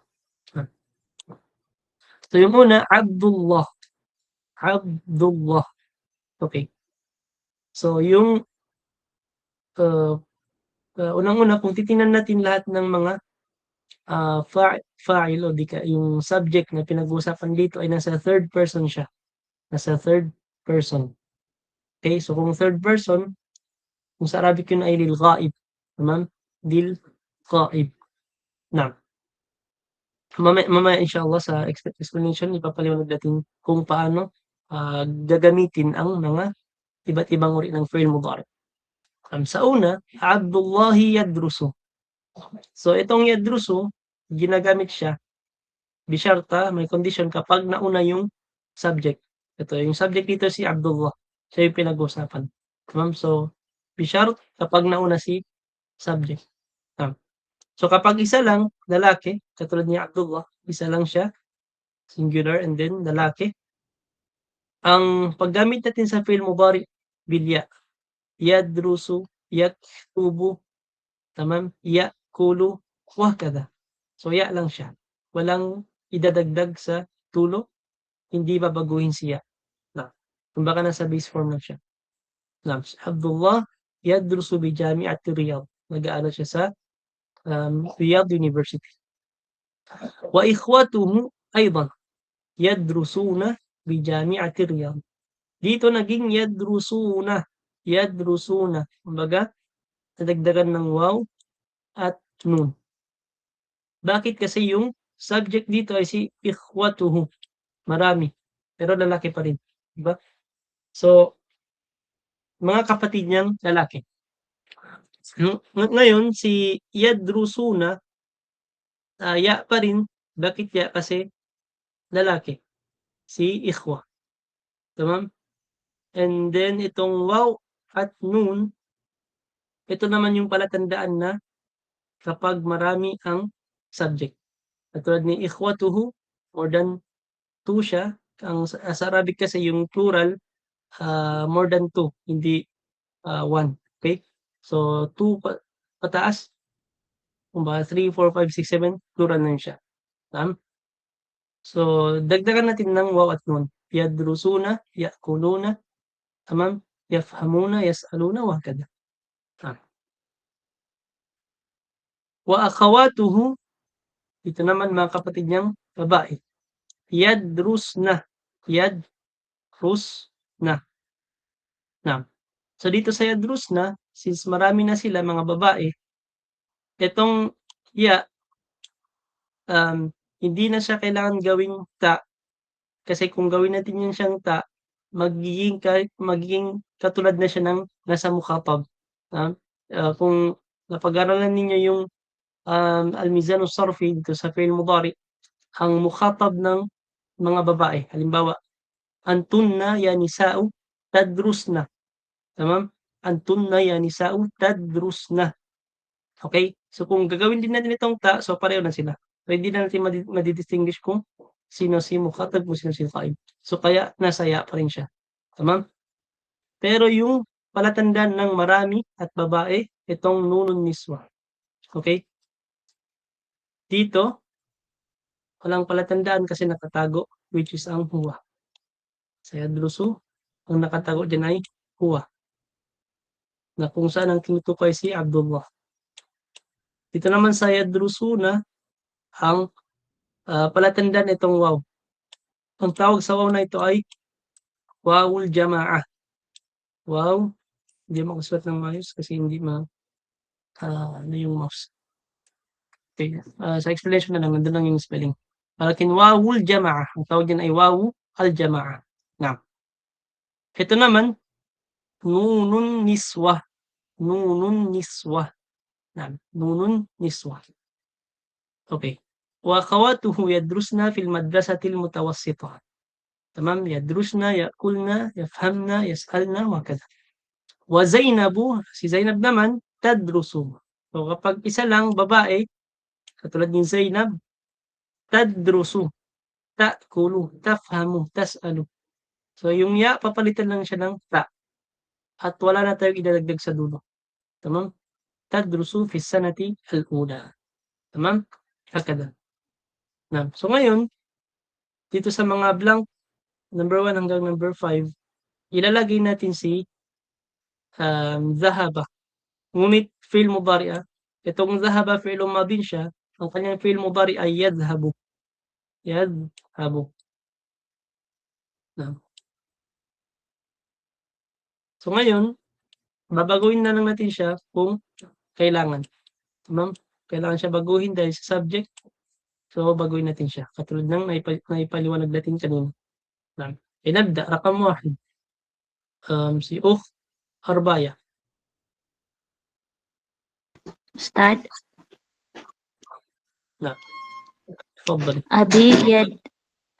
So, yung una, Abdullah. Abdullah. Okay. So, yung unang-una, kung titingnan natin lahat ng mga fa'il o yung subject na pinag-uusapan dito ay nasa third person siya. Nasa third person. Okay, so kung third person, kung sa Arabic yun ay lil ghaib. Tamam? Lil ghaib. Na. Mamaya inshallah sa explanation, ipapaliwanag natin kung paano gagamitin ang mga iba't ibang uri ng fi'il mudhari. Sa una, Abdullahi yadrusu. So itong yadrusu, ginagamit siya bisharta, may condition kapag nauna yung subject. Ito, yung subject dito si Abdullah. Siya yung pinag-usapan. So, bishart kapag nauna si subject. So, kapag isa lang, lalaki, katulad ni Abdullah, isa lang siya, singular, and then lalaki. Ang paggamit natin sa fi'il mudhari, bilya. Yadrusu, yaktubu, tamam, yakulu, wahkada. So, ya lang siya. Walang idadagdag sa tulo, hindi babaguhin siya. Kumbaga nasa base form lang siya. Abdullah yadrusu bi jami'ati Riyadh. Nag-aaral siya sa Riyadh University. وإخوته أيضا يدرسون بجامعة الرياض. Dito naging yadrusuna. Yadrusuna. Kumbaga, nadagdagan ng waw at nun. Bakit? Kasi yung subject dito ay si ikhwatuhu. Marami. Pero lalaki pa rin. Diba? So, mga kapatid niyang lalaki. Ngayon, si yadrusuna, ya pa rin. Bakit ya? Kasi lalaki. Si ikhwa. Tamam? And then, itong waw at nun, ito naman yung palatandaan na kapag marami ang subject. Katulad ni ikhwatuhu, more than 2 siya. Sa Arabic kasi yung plural, more than 2, hindi 1. Okay? So, 2 pataas. Kung ba, 3, 4, 5, 6, 7, plural na yun siya. Tamam? So, dagdagan natin ng waw at nun. Yadrusuna, yakuluna, tamam? Yafhamuna, yas'aluna, wakada. Wa akhawatuhu, ito naman mga kapatid niyang babae. Yadrusna. Yadrusna. So dito sa yadrusna, since marami na sila mga babae, itong ya, hindi na siya kailangan gawing ta. Kasi kung gawin natin yun siyang ta, magiging katulad na siya ng nasa mukhatab. Kung napag-aralan ninyo yung al-mizan as-sarfi dito sa fi'l mudari, ang mukhatab ng mga babae. Halimbawa, antunna ya nisa'u tadrusna. Tamam? Antunna ya nisa'u tadrusna. Okay? So kung gagawin din natin itong ta, so pareho na sila. So hindi na natin madidistinguish kung sino si mukhatab, kung sino si qaib. So kaya nasa ya pa rin siya. Tamam? Pero yung palatandaan ng marami at babae, itong nunun niswa. Okay? Dito, walang palatandaan kasi nakatago, which is ang huwa. Sa yadrusu, ang nakatago dyan ay huwa. Na kung saan ang tinutukoy si Abdullah. Dito naman sa yadrusuna, ang palatandaan itong waw. Ang tawag sa waw na ito ay wawul jama'ah. Waw, hindi makasulat ng mayos kasi hindi ano yung mouse. Okay. Sa explanation na lang, nandun lang yung spelling. Lakin wawul jama'ah. Ang tawag dyan ay wawu al-jama'ah. Now, ito naman, nunun niswa. Nunun niswa. Nunun niswa. Okay. Wa akhawatuhu yadrusna fil madrasatil mutawassitah. Tamam? Yadrusna, yakulna, yafhamna, yas'alna, wakada. Wa Zainabu, si Zainab naman, tadrusu. So kapag isa lang babae, katulad ni Zainab, tadrusu, ta'kulu, tafhamu, tas'alu. So yung ya, papalitan lang siya ng ta. At wala na tayong idadagdag sa dulo. Tamam? Tadrusu fi sanati al-ula. Tamam? Hakada. So ngayon, dito sa mga blank, number 1 hanggang number 5, ilalagay natin si zahaba. Ngunit fi'l mudari'a, itong zahaba fi'l madin siya, ang kanyang fi'l mudari ay yadhabu. Yadhabu. So ngayon, babaguhin na lang natin siya kung kailangan. Tamam? Kailangan siya baguhin dahil sa subject. So baguhin natin siya. Katulad ng naipaliwanag natin kanina. Inabda, rakam 1. Si Arbaya. Start. تفضلي.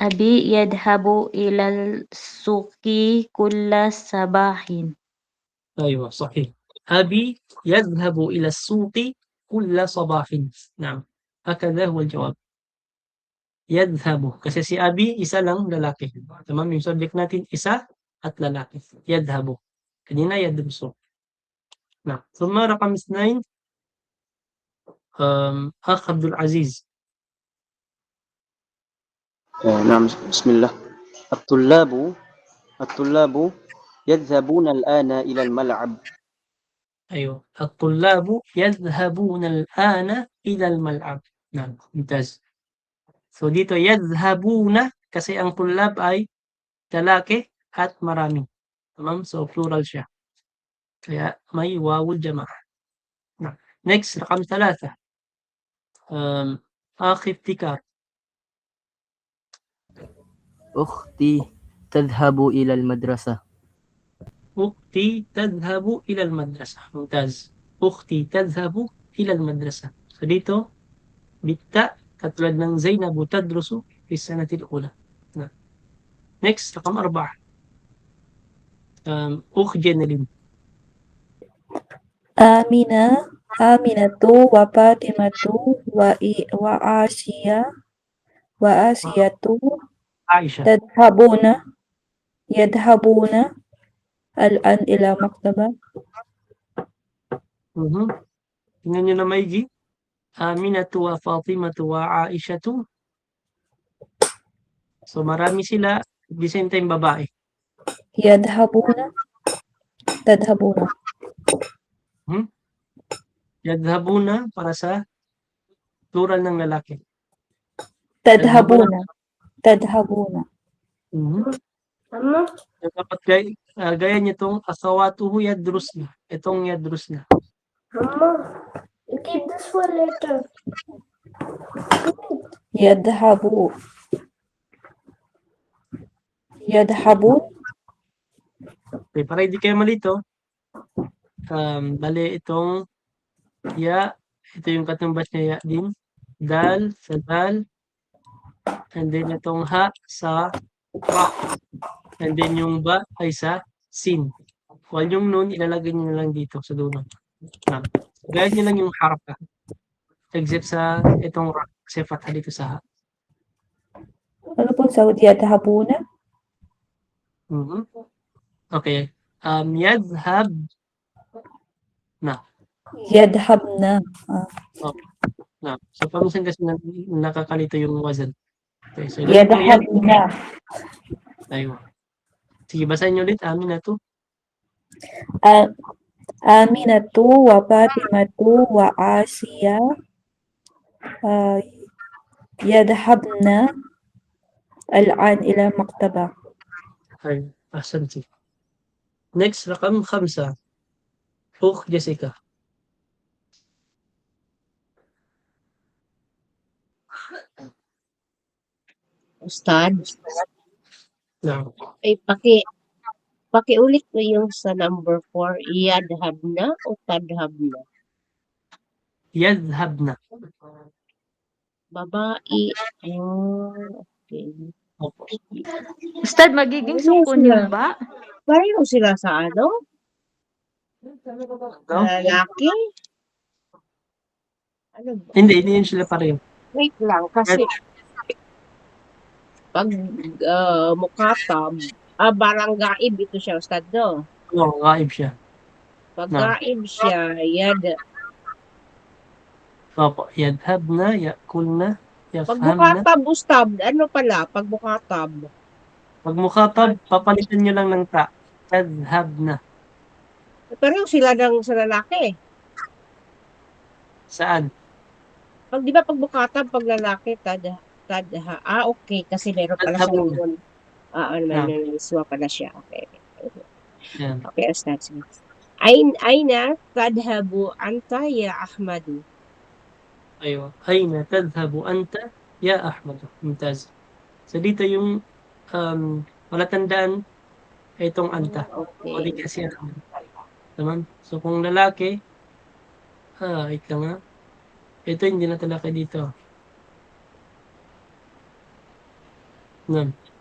أبي يذهب إلى السوق كل صباح. أيوة صحيح. أبي يذهب إلى السوق كل صباح. نعم. هكذا هو الجواب. يذهب. Kasi si Abi, isa lang lalaki. Tamam? Yung subject natin, isa at lalaki. يذهب. Kanina يدرس. نعم. ثم رقم 2. أخ عبد العزيز. نعم بسم الله. الطلاب يذهبون الآن إلى الملعب. أيوة. الطلاب يذهبون الآن إلى الملعب. نعم ممتاز. So dito, yadhhabuna kasi ang tulab ay lalaki at marami. Tamam? So plural siya. Kaya may wawul jamaah. Next, rakam 3. Akhi ibtikar. أختي تذهب إلى المدرسة. أختي تذهب إلى المدرسة. ممتاز. أختي تذهب إلى المدرسة. So dito, bitta, katulad ng Zainab tadrusu fi sanati al-ula. Next, rakam 4. Ukh Jeneline. Aminatu wa Fatimatu wa Asiyatu Aisha. yadhabuna al-an ila maktaba. Tingnan nyo na maigi. Aminatu wa Fatimatu wa Aishatu. So marami sila, at the same time babae. Tadhabuna. Yadhabuna para sa plural ng lalaki. Tadhabuna. So, dapat gaya niyo itong akhawatuhu yadrusna. Itong yadrusna. Keep this for later. Yadhabun. Okay, para hindi kayo malito, bali itong ya, ito yung katumbas niya ya din. Dal sa dal. And then itong ha sa ra. And then yung ba ay sa sin. While yung nun, ilalagay nyo lang dito sa dulo. Gaya nyo lang yung haraka. Except sa itong ra. Kasi fatha dito sa ha. Ano po sahod yadhabuna? Okay. Yadhab na. Yadhabna. So, paminsan kasi nakakalito yung wazan. Okay, so ganito Yadhabna. Ayun. Sige, basahin nyo ulit. Aminatu. Aminatu wa Fatimatu wa Asiya yadhabna al-an ila maktaba. Ay, asanti. Next, rakam 5. Ukh Jessica. Ustad, No. ay pakiulit mo yung sa number 4, yadhabna o tadhabna? Yadhabna. Babae. Okay. Opo. Ustad, magiging sukun yung ba? Pareho sila sa ano? No? Lalaki? Ano ba? Hindi yun sila pareho. Wait lang, kasi pag mukatab, baranggaib ito siya, Ustad, no? Oo, gaib siya. Pag gaib siya, Opo, yadhabna, yakulna, pag yafhamna. mukatab, Ustad, ano pala? Pag mukatab. Pag mukatab, papalitan nyo lang ng ta. Yadhabna. Pareho sila sa lalaki. Saan? Pag di ba pag mukatab, pag lalaki, tadha. Okay, kasi meron pala siya nun. May iswa pala siya. Okay. Yan. Okay, Ustad. Aina tadhabu anta ya Ahmadu. Ayun. Aina tadhabu anta ya Ahmad. Mumtaz. So dito yung palatandaan ay itong anta. Okay. O di kasi Tamam? So kung lalaki, wait lang nga. Ito hindi na talaki dito.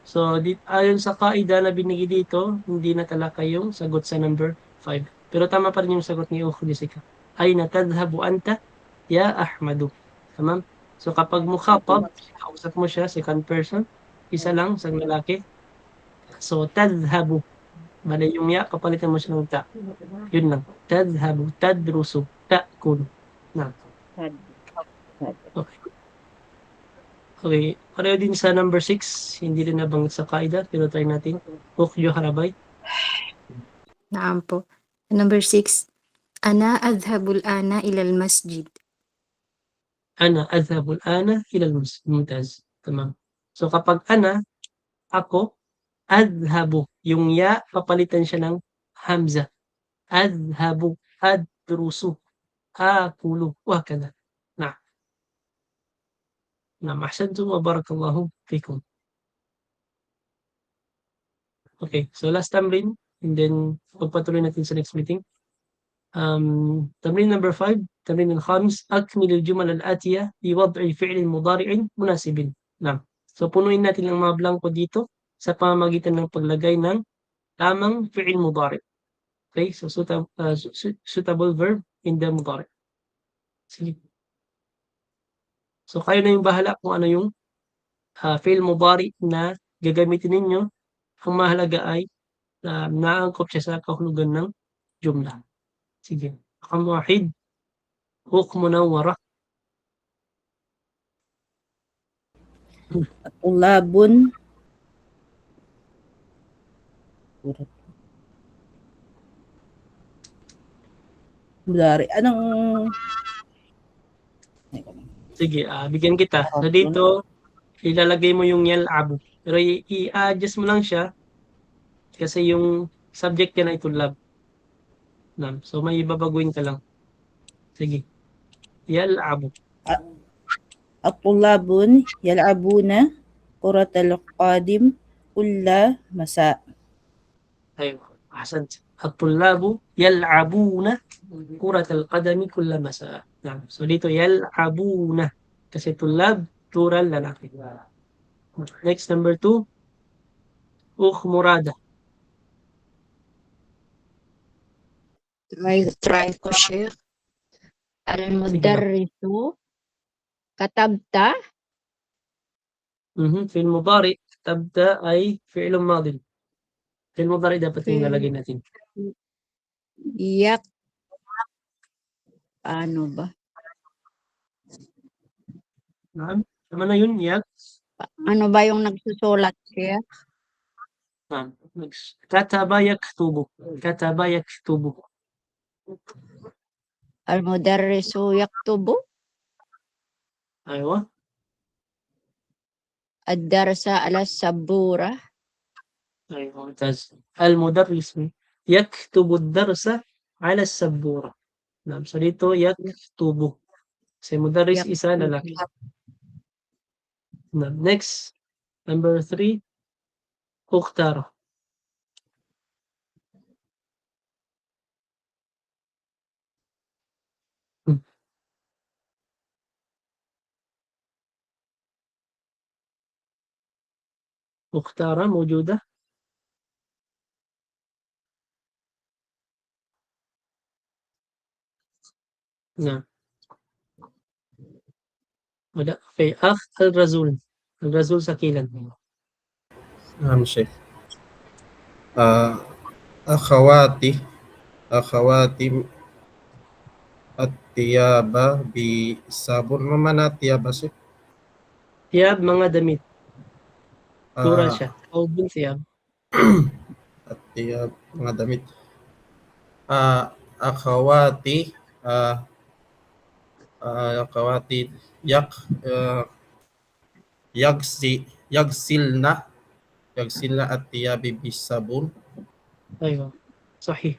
So ayon sa kaida na binigay dito, hindi na talaka yung sagot sa number 5. Pero tama pa rin yung sagot ni Ukh Jessica. Aina tadhabu anta ya Ahmadu. Tamam? So kapag mukhatab, kausap mo siya, second person, isa lang, sa lalaki. So tadhabu. Bale yung ya, kapalitan mo siya ng ta. Yun lang. Tadhabu, tadrusu, ta'kul. Okay. Okay. Pareho din sa number 6. Hindi rin nabanggit sa kaida, pero try natin. Ukyo harabay. Naam po. Number 6. Ana adhabul ana ilal masjid. Ana adhabul ana ilal masjid. Mumtaz. Tamam. So kapag ana, ako, adhabu. Yung ya, papalitan siya ng hamza. Adhabu, adrusu, akulu, wakala. Na'am, ahsantum wa barakallahu fikum. Okay, so last tamrin, and then pagpatuloy natin sa next meeting. تمرين number 5 تمرين الخامس أكمل الجمل الآتية بوضع فعل مضارع مناسب. نعم. So punuin natin ang mga blanco dito sa pamamagitan ng paglagay ng tamang fi'il mudari. Okay, so suitable verb in the mudari. Sige. So kayo na yung bahala kung ano yung fi'il mudari na gagamitin ninyo. Ang mahalaga ay naangkop siya sa kahulugan ng jumla. Sige. Rakam 1, huk munawwara. Tulabun. Mudari. Anong... Sige, bigyan kita. So dito, ilalagay mo yung yal'abu. Pero i-adjust mo lang siya kasi yung subject niya na itulab. So may ibabaguhin ka lang. Sige. Yal'abu. At-tulabun yal'abuna kuratal qadim kulla masa. Ayun. Ahsant. At-tullabu yal'abuna kuratal qadami kulla masa. So dito yal'abuna kasi tulab plural lalaki. Next, number 2. Murada. Try ko, Sheikh. Al-mudarrisu katabta. Fi'il mudari. Katabta ay fi'ilun madin. Fi'il mudari dapat yung lalagay natin. Yak. Ano ba? Tama na yun, yak. Ano ba yung nagsusulat, Sheikh? Kataba yaktubu. Kataba yaktubu. Al-mudarrisu yaktubu. Aywa. Ad-darsa ala sabura. Aywa. Al-mudarrisu yaktubu ad-darsa ala sabura. So dito yaktubu. Kasi mudarris isa lalaki. Next, number 3. Ukhtara. مختارة موجودة. نعم. ولا في الرسول. الرسول سكيلا. نعم شيخ. أخواتي الثياب بصابون. ما معنى الثياب شيخ؟ ثياب mga damit. Plural siya. Thawbun thiyab. الثياب mga damit. Akhawati yagsilna الثياب بالصابون. أيوة صحيح.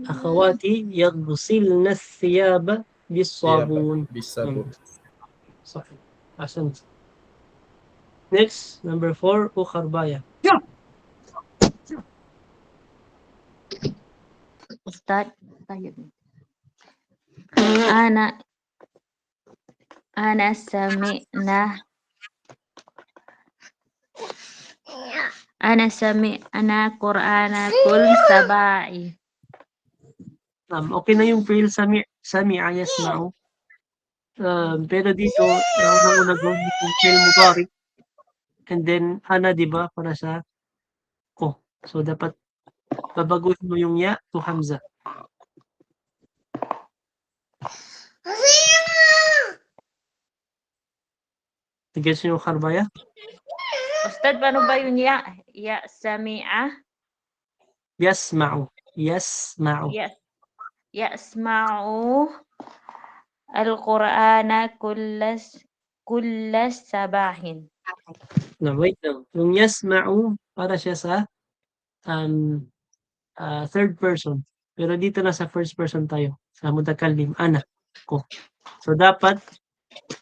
أخواتي يغسلن الثياب بالصابون. صحيح. أحسنت. Next, number 4, Ukharbaya. Ustad, tayo. Ana sami'na Qur'anakul sabai. Okay na yung fi'il sami'a yasma'u. Pero dito, una gawin yung fi'il mudari. And then, ana, diba, para sa ko. So, dapat babaguhin mo yung ya to hamza. Tigil siya yung kharbaya? Ustad, paano ba yun ya? Ya sami'a? Yasma'u. Yasma'u al-Qur'ana kulla sabahin. No, wait lang. Yung yasma'u, para siya sa third person. Pero dito na sa first person tayo. Sa mutakallim, ana, ko. So, dapat,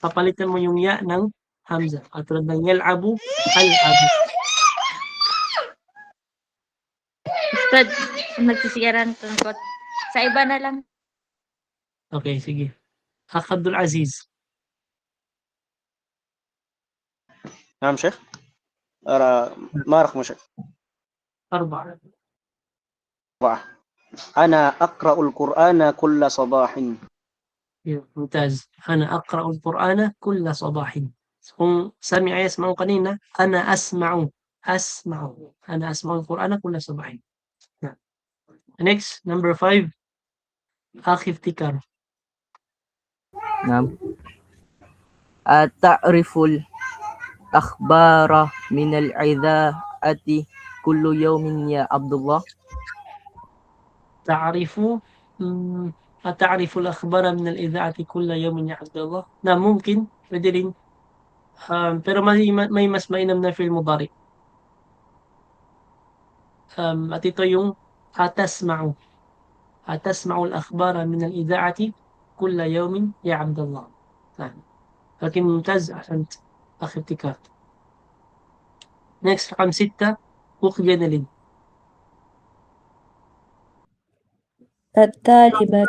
papalitan mo yung ya ng hamza. Katulad ng yal'abu, al'abu. Ustad, nagsisigaran tungkot. Sa iba na lang. Okay, sige. Akh Abdul Aziz. نعم شيخ ما رقم شيخ 4. 4 أنا أقرأ القرآن كل صباح. ممتاز. أنا أقرأ القرآن كل صباح. Kung sami'a yasma'u kanina, أنا أسمع أنا أسمع القرآن كل صباح. Next, number 5. أخي افتكار. نعم. تعرف الأخبار من الإذاعة كل يوم يا عبد الله. أتعرف الأخبار من الإذاعة كل يوم يا عبد الله. نعم ممكن. Pwede rin. Pero may mas mainam na fi'il mudari. At ito yung atasma'u الأخبار من الإذاعة كل يوم يا عبد الله. لكن ممتاز. أحسنت أخي ابتكار. Next, رقم 6. أخ جنلين. الطالبات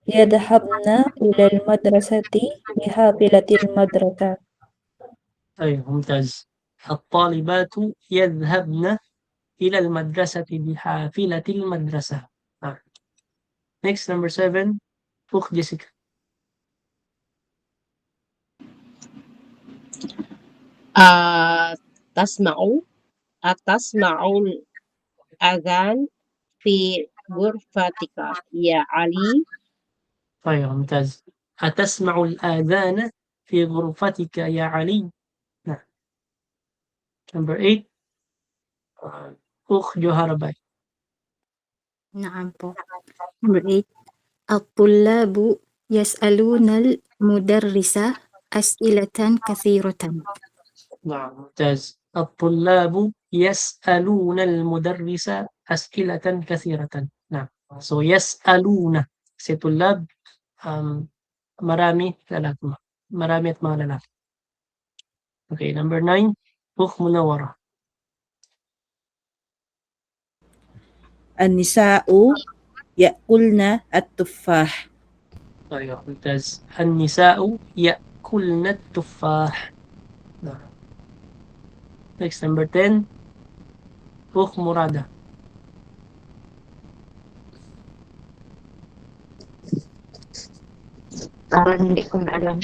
يذهبن إلى المدرسة بحافلة المدرسة. أيوة ممتاز. الطالبات يذهبن إلى المدرسة بحافلة المدرسة. Next, number 7. أخ جيسيكا. أتسمع الأذان في غرفتك يا علي. أيوة ممتاز. أتسمع الآذان في غرفتك يا علي. Number 8. أخ جوهر باي. نعم po. Number 8. الطلاب يسألون المدرس أسئلة كثيرة. نعم ممتاز. الطلاب يسألون المدرس أسئلة كثيرة. نعم. So يسألون. Si tulab, marami lalaki. Marami at mga lalaki. Okay, number 9. Ukh munawara. النساء يأكلن التفاح. أيوة ممتاز. النساء يأكلن التفاح. نعم. Next, number 10. Ukh murada. Parang hindi ko na alam.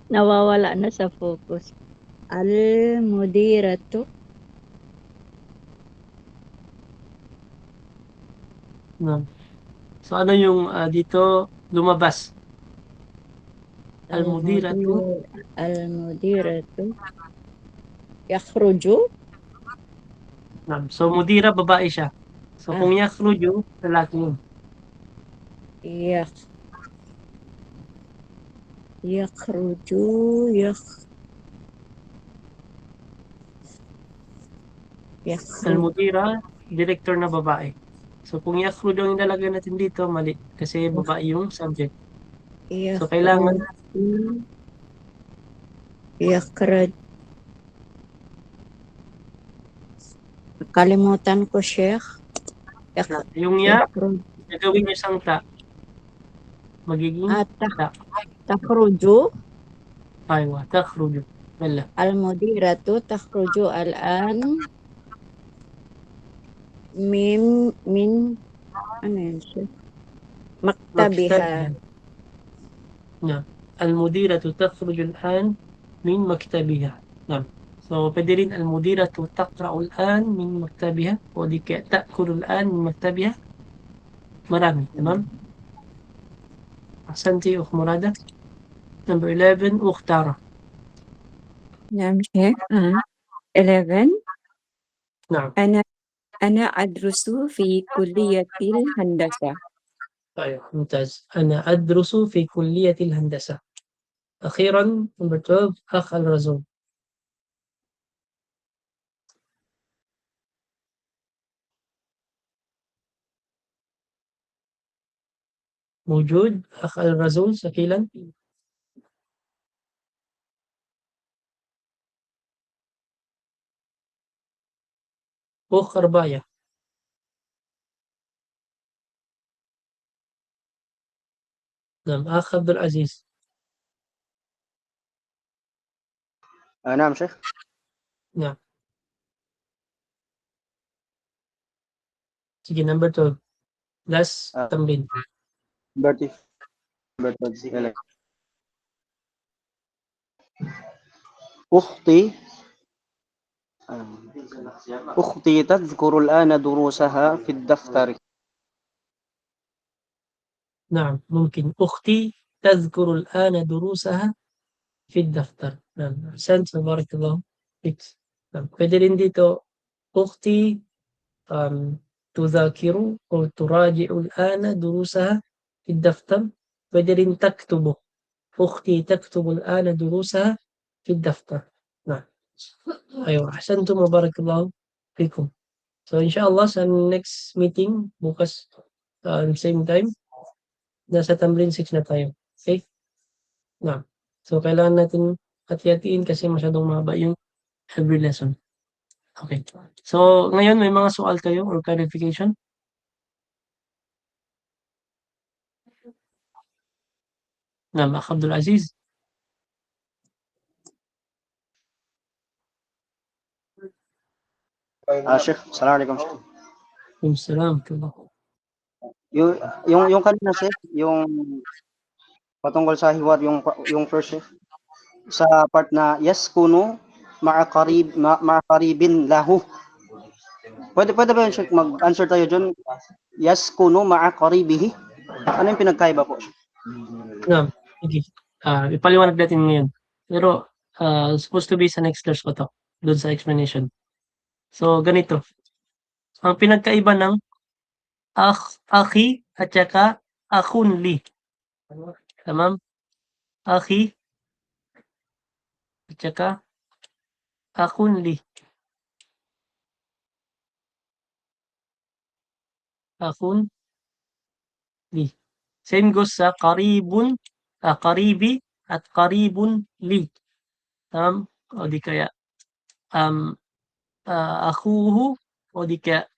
Nawawala na sa focus. Al-mudiratu. No. So ano yung dito lumabas? Al-mudiratu. Al-mudiratu. Yakhruju. So mudira babae siya. So kung yakhruju, lalaki yun. Yakhruju. Al-mudira, director na babae. So kung yakhruju ang ilalagay natin dito, mali. Kasi babae yung subject. So kailangan Yakhraj. Kalimutan ko, Sheikh. yung ya, gagawin niyo sang ta. Magiging ta. Takhruju. Aywa, takhruju. Wala. Al-mudiratu takhruju al-an min ano yun siya? Maktabiha. نعم. المديرة تخرج الآن من مكتبها. نعم. So, pwede rin المديرة تقرأ الآن من مكتبها ودي تأكل الآن من مكتبها. مرامي. تمام. أحسنتي أخ مرادة. Number 11. أخ تارة. نعم شيخ. 11. نعم. أنا أدرس في كلية الهندسة. طيب ممتاز. أنا أدرس في كلية الهندسة. أخيرا number 12 أخ الرزون. موجود أخ الرزون سكيلا؟ أخ رباية. نعم أخ عبد العزيز. نعم شيخ. نعم. Sige, number 12. Last tamrin. number 12 أختي تذكر الآن دروسها في الدفتر. نعم ممكن. أختي تذكر الآن دروسها في الدفتر. نعم أحسنت بارك الله فيك. نعم pwede rin dito أختي تذاكر أو تراجع الآن دروسها في الدفتر. pwede rin تكتب. أختي تكتب الآن دروسها في الدفتر. نعم أيوة أحسنتم وبارك الله فيكم. So inshallah sa next meeting bukas same time nasa Tamrin 6 na tayo. Okay? Na. So kailangan natin hati-hatiin kasi masyadong mahaba yung every lesson. Okay. So ngayon may mga sual kayo or clarification? Naam, Akh Abdul Aziz. Sheikh, Assalamualaikum. Waalaikumsalam. Yung kanina Sheikh, yung patungkol sa hiwar, yung first Sheikh, sa part na yaskunu ma'a qaribin lahu. Pwede ba yun Sheikh, mag-answer tayo dyan? Yaskunu ma'a qaribihi. Ano yung pinagkaiba po? Naam. Okay. Ipaliwanag natin ngayon. Pero supposed to be sa next class pa to. Doon sa explanation. So ganito. Ang pinagkaiba ng akhi at saka akhun li. Tamam? Akhi at saka akhun li. Akhun li. Same goes sa qaribun, qaribi at qaribun li. Tamam? O di kaya akhuhu o di kaya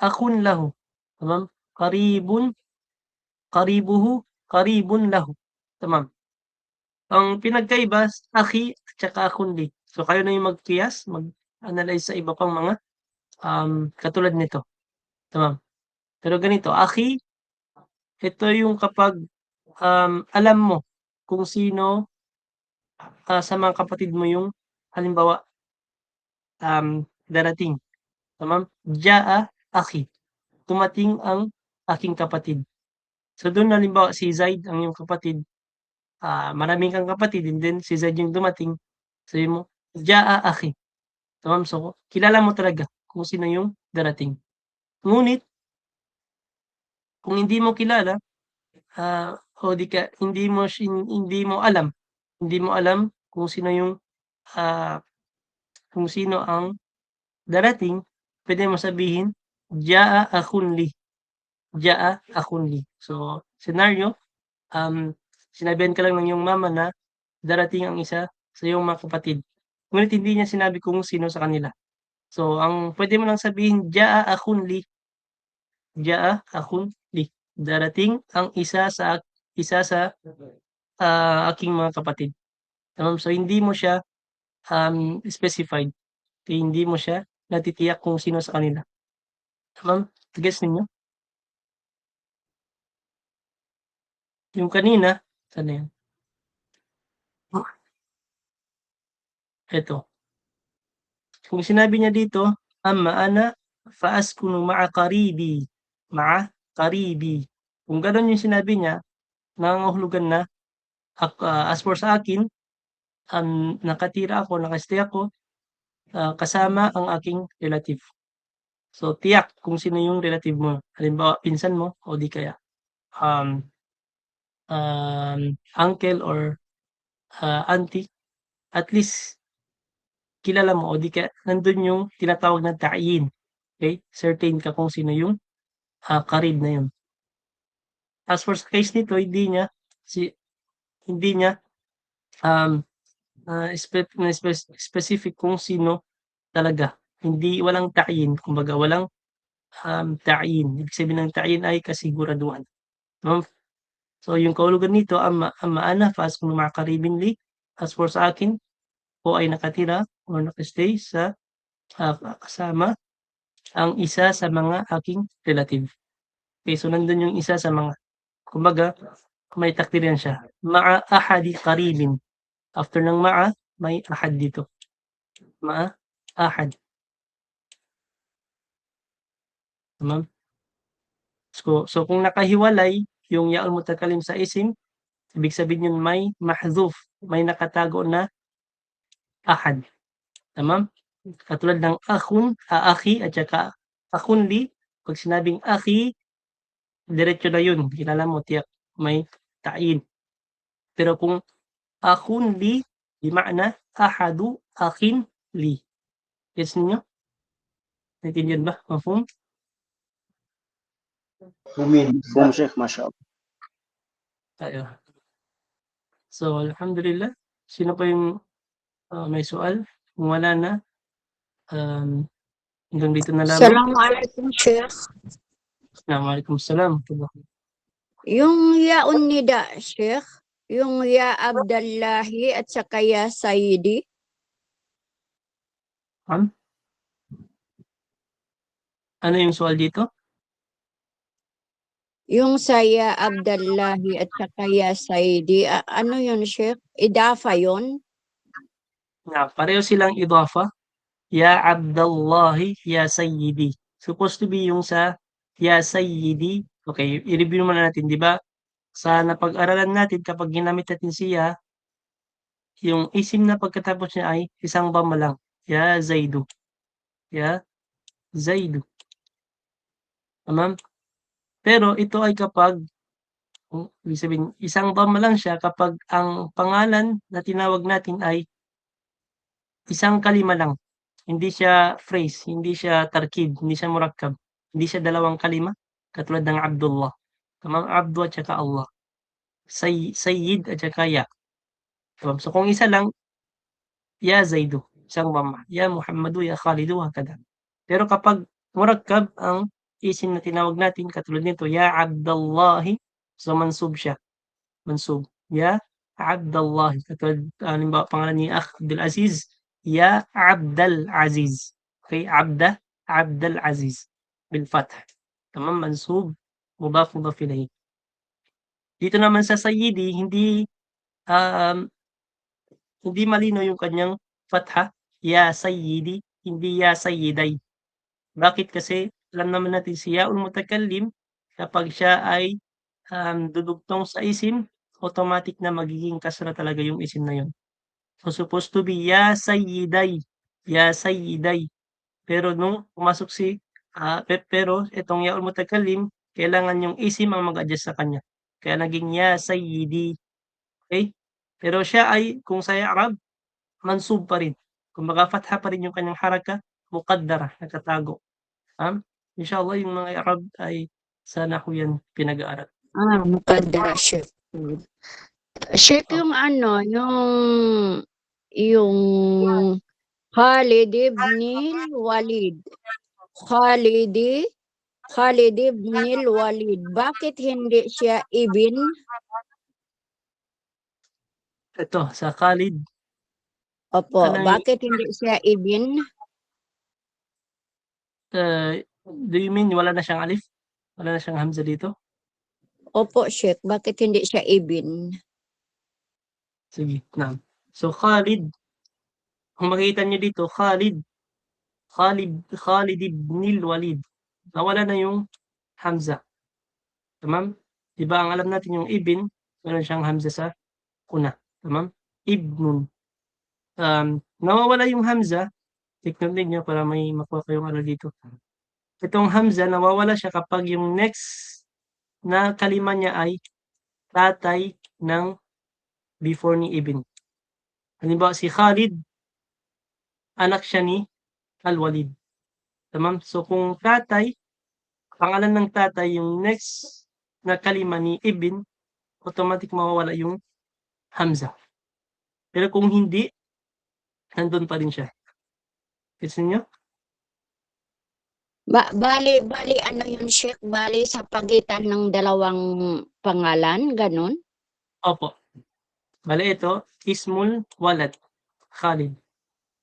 akhun lahu. Tamam? Qaribun lahu. Tamam? Ang pinagkaiba akhi at saka akhun li. So kayo na yung mag-qiyas, mag-analyze sa iba pang mga katulad nito. Tamam? Pero ganito, akhi, ito yung kapag alam mo kung sino sa mga kapatid mo yung halimbawa darating. Tamam? Jaa akhi. Tumating ang aking kapatid. So doon halimbawa si Zaid ang yung kapatid. Maraming kang kapatid and then si Zaid yung dumating. Sabi mo, Jaa akhi. Tamam? So kilala mo talaga kung sino yung darating. Ngunit kung hindi mo kilala o di ka hindi mo alam kung sino yung kung sino ang darating, pwede mo sabihin jaa akhun li. Jaa akhun li. So scenario, sinabihan ka lang ng iyong mama na darating ang isa sa iyong mga kapatid. Ngunit hindi niya sinabi kung sino sa kanila. So ang pwede mo lang sabihin jaa akhun li. Jaa akhun li. Darating ang isa sa aking mga kapatid. So hindi mo siya specified. Hindi mo siya natitiyak kung sino sa kanila. Tamam? Guess ninyo? Yung kanina, saan na yan? Ito. Kung sinabi niya dito, amma ana faaskunu ma'a qaribi. Ma'a qaribi. Kung gano'n yung sinabi niya, nangangahulugan na as for sa akin, nakatira ako, nakastay ako kasama ang aking relative. So, tiyak kung sino yung relative mo. Halimbawa, pinsan mo o di kaya um, uncle or auntie, at least kilala mo o di kaya nandun yung tinatawag na ta'yin. Okay? Certain ka kung sino yung karib na yun. As for sa case nito, hindi niya specific kung sino talaga. Walang ta'yin, kumbaga walang ta'yin. Ibig sabihin ng ta'yin ay kasiguraduhan. No? So yung kahulugan nito, amma ana fa'askunu ma'a qaribin li. As for sa akin, ako ay nakatira or nakastay sa kasama ang isa sa mga aking relative. Okay, so nandun yung isa sa mga, kumbaga, may takdirian siya. Ma'a ahadi qaribin. After ng ma'a, may ahad dito. Ma'a ahad. Tamam? So kung nakahiwalay yung ya'ul mutakalim sa isim, ibig sabihin yun may mahdhuf, may nakatago na ahad. Tamam? Katulad ng akhun, akhi, at saka akhun li, pag sinabing akhi, diretso na yun. Kilala mo, tiyak, may ta'yin. Pero kung akhun li, di ma'na ahadu akhin li. Gets ninyo? Naintindihan ba? Mafhum? Boom, Sheikh, mashallah. Tayo. So, alhamdulillah. Sino pa yung may sual? Kung wala na, hanggang dito na lamang. Assalamualaikum, Sheikh. Assalamualaikum salam. Yung yaun nida, Sheikh, yung ya Abdallahi at saka ya Sayyidi. Ano yung sual dito? Yung saya Abdallahi at saka ya Sayyidi, ano yun, Sheikh? Idafa yun? Pareho silang idafa. Ya Abdallahi, ya Sayyidi. Supposed to be yung sa ya Sayyidi. Okay, i-review naman natin, di ba? Sa napag-aralan natin, kapag ginamit natin siya, yung isim na pagkatapos niya ay isang dhamma lang. Ya Zaidu. Ya Zaidu. Tamam? Pero ito ay kapag, ibig sabihin, isang dhamma lang siya kapag ang pangalan na tinawag natin ay isang kalima lang. Hindi siya phrase, hindi siya tarkib, hindi siya murakkab, hindi siya dalawang kalima, katulad ng Abdullah. Tamam? Abdu at saka Allah. Sayyid at saka ya. Tamam? So kung isa lang, ya Zaidu, isang dhamma. Ya Muhammadu, ya Khalidu, hakada. Pero kapag murakkab ang isim na tinawag natin, katulad nito, ya Abdallahi, so mansub siya. Mansub. Ya Abdallahi. Katulad, halimbawa, pangalan ni Abdul Aziz, ya Abdal Aziz. Okay, Abdal Aziz. Bil fath. Tamam, mansub, mudaf ilayhi. Dito naman sa Sayyidi, hindi malino yung kanyang fatha, ya Sayyidi, hindi ya Sayyiday. Bakit? Kasi alam naman natin si ya'ul mutakallim, kapag siya ay dudugtong sa isim, automatic na magiging kasra talaga yung isim na yun. So supposed to be ya Sayyiday, ya Sayyiday. Pero nung pumasok pero itong ya'ul mutakallim, kailangan yung isim ang mag-adjust sa kanya. Kaya naging ya Sayyidi. Okay? Pero siya ay, kung sa Arab, mansub pa rin. Kumbaga fatha pa rin yung kanyang haraka, muqaddara, nakatago. Inshallah yung mga Arab ay sana ko yan pinag-aaral. Muqaddara, Sheikh. Sheikh, yung ano, yung Khalid ibn Walid. Khalid ibn Walid. Bakit hindi siya ibn? Ito, sa Khalid. Opo, bakit hindi siya ibn? Do you mean wala na siyang alif? Wala na siyang hamza dito? Opo, Sheikh. Bakit hindi siya ibn? Sige, na. So, Khalid. Kung makikita niyo dito, Khalid ibn Walid. Nawala na yung hamza. Tamam? Diba, ang alam natin yung ibn, meron siyang hamza sa una. Tamam? Ibnun. Nawawala yung hamza. Tignan niyo para may makuha kayong ano dito. itong hamza nawawala siya kapag yung next na kalima niya ay tatay ng before ni ibn. Halimbawa si Khalid, anak siya ni Al-Walid. Tamam? So kung tatay, pangalan ng tatay yung next na kalima ni ibn, automatic mawawala yung hamza. Pero kung hindi, nandun pa rin siya. Gets niyo? Bali, ano yun, Sheikh? Bali sa pagitan ng dalawang pangalan, ganun? Opo. Bale ito, Ismul Walad, Khalid.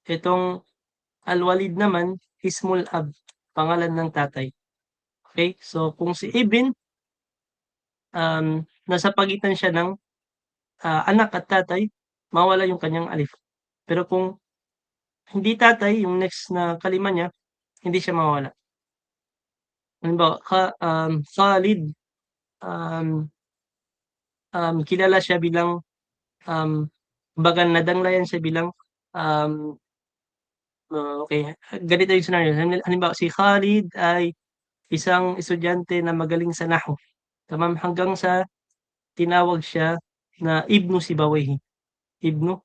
Itong Al-Walid naman, Ismul Ab, pangalan ng tatay. Okay? So kung si Ibn, nasa pagitan siya ng anak at tatay, mawala yung kanyang alif. Pero kung hindi tatay, yung next na kalima niya, hindi siya mawala. Halimbawa, Khalid, kilala siya bilang baga nadanglayan siya bilang okay, ganito yung scenario. Halimbawa, si Khalid ay isang estudyante na magaling sa nahwu. Tamam, hanggang sa tinawag siya na Ibnu Sibawayhi. Ibnu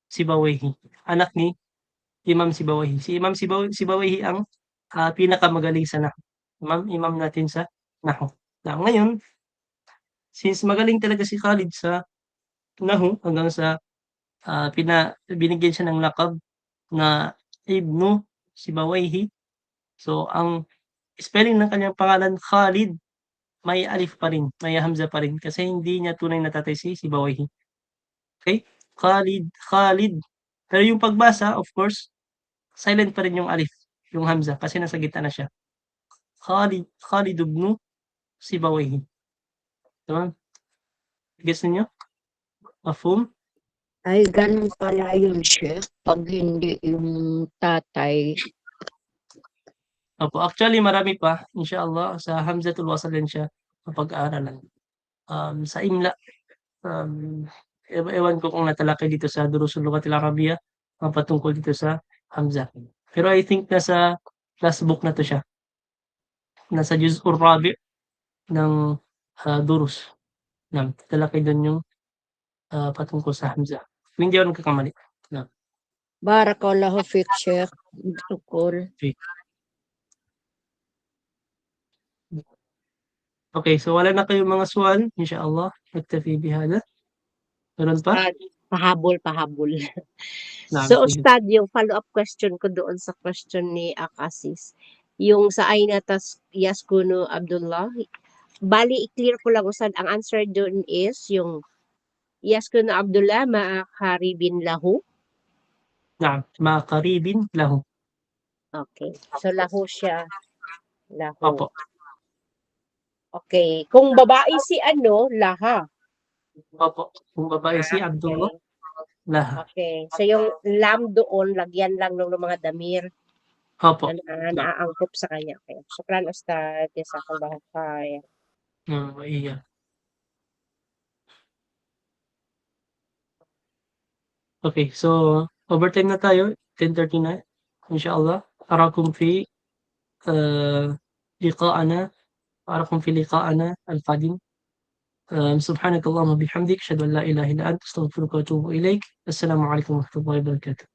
Sibawayhi. Anak ni Imam Sibawayhi. Si Imam Sibawayhi ang pinakamagaling sa nahwu. Tamam, imam natin sa nahwu. Na ngayon, since magaling talaga si Khalid sa nahwu hanggang sa binigyan siya ng lakab na Ibnu Sibawayhi. So ang spelling ng kanyang pangalan Khalid, may alif pa rin, may hamza pa rin kasi hindi niya tunay na tatay si Sibawayhi. Okay? Khalid. Pero yung pagbasa, of course, silent pa rin yung alif, yung hamza kasi nasa gitna na siya. Khalid ibn Sibawayhi. Tama? Guess niyo? Mafhum? Ay, ganun pala yun, Sheikh. Pag hindi yung tatay. Opo, actually marami pa, inshallah, sa Hamzatul Wasl din siya mapag-aaralan. Sa Imla, ewan ko kung natalakay dito sa Durusul Lughatil Arabiya, patungkol dito sa Hamza. Pero I think nasa class book na to siya. Nasa Juz'ur Rabi' ng Durus. Talakay doon yung patungkol sa Hamza. Kung hindi ako nagkakamali. Barakallahu fiqh, Sheikh. Sukul. Okay, so wala na kayong mga suwal, inshallah. Nagtafi bihada. Meron pa? Pahabol. sige. So, Ustad, yung follow-up question ko doon sa question ni Akasis, yung sa Aina tas Yaskunu Abdullah, bali, i-clear ko lang, Ustad, ang answer doon is yung Yaskunu Abdullah ma'akaribin lahu. Ma'akaribin lahu. Okay. So, lahu siya. Lahu. Opo. Okay. Kung babae si laha. Opo. Kung babae si Abdullah, laha. Okay. So, yung lam doon, lagyan lang ng mga damir Opo. na naaangkop sa kanya. Okay. Shukran, Ustad. Jazakallahu khair. Iya. Okay, so overtime na tayo. 10:30 na. Inshallah. Arakum fi liqa'ana al-qadim. سبحانك اللهم وبحمدك أشهد أن لا إله إلا أنت أستغفرك وأتوب إليك. السلام عليكم ورحمة الله وبركاته.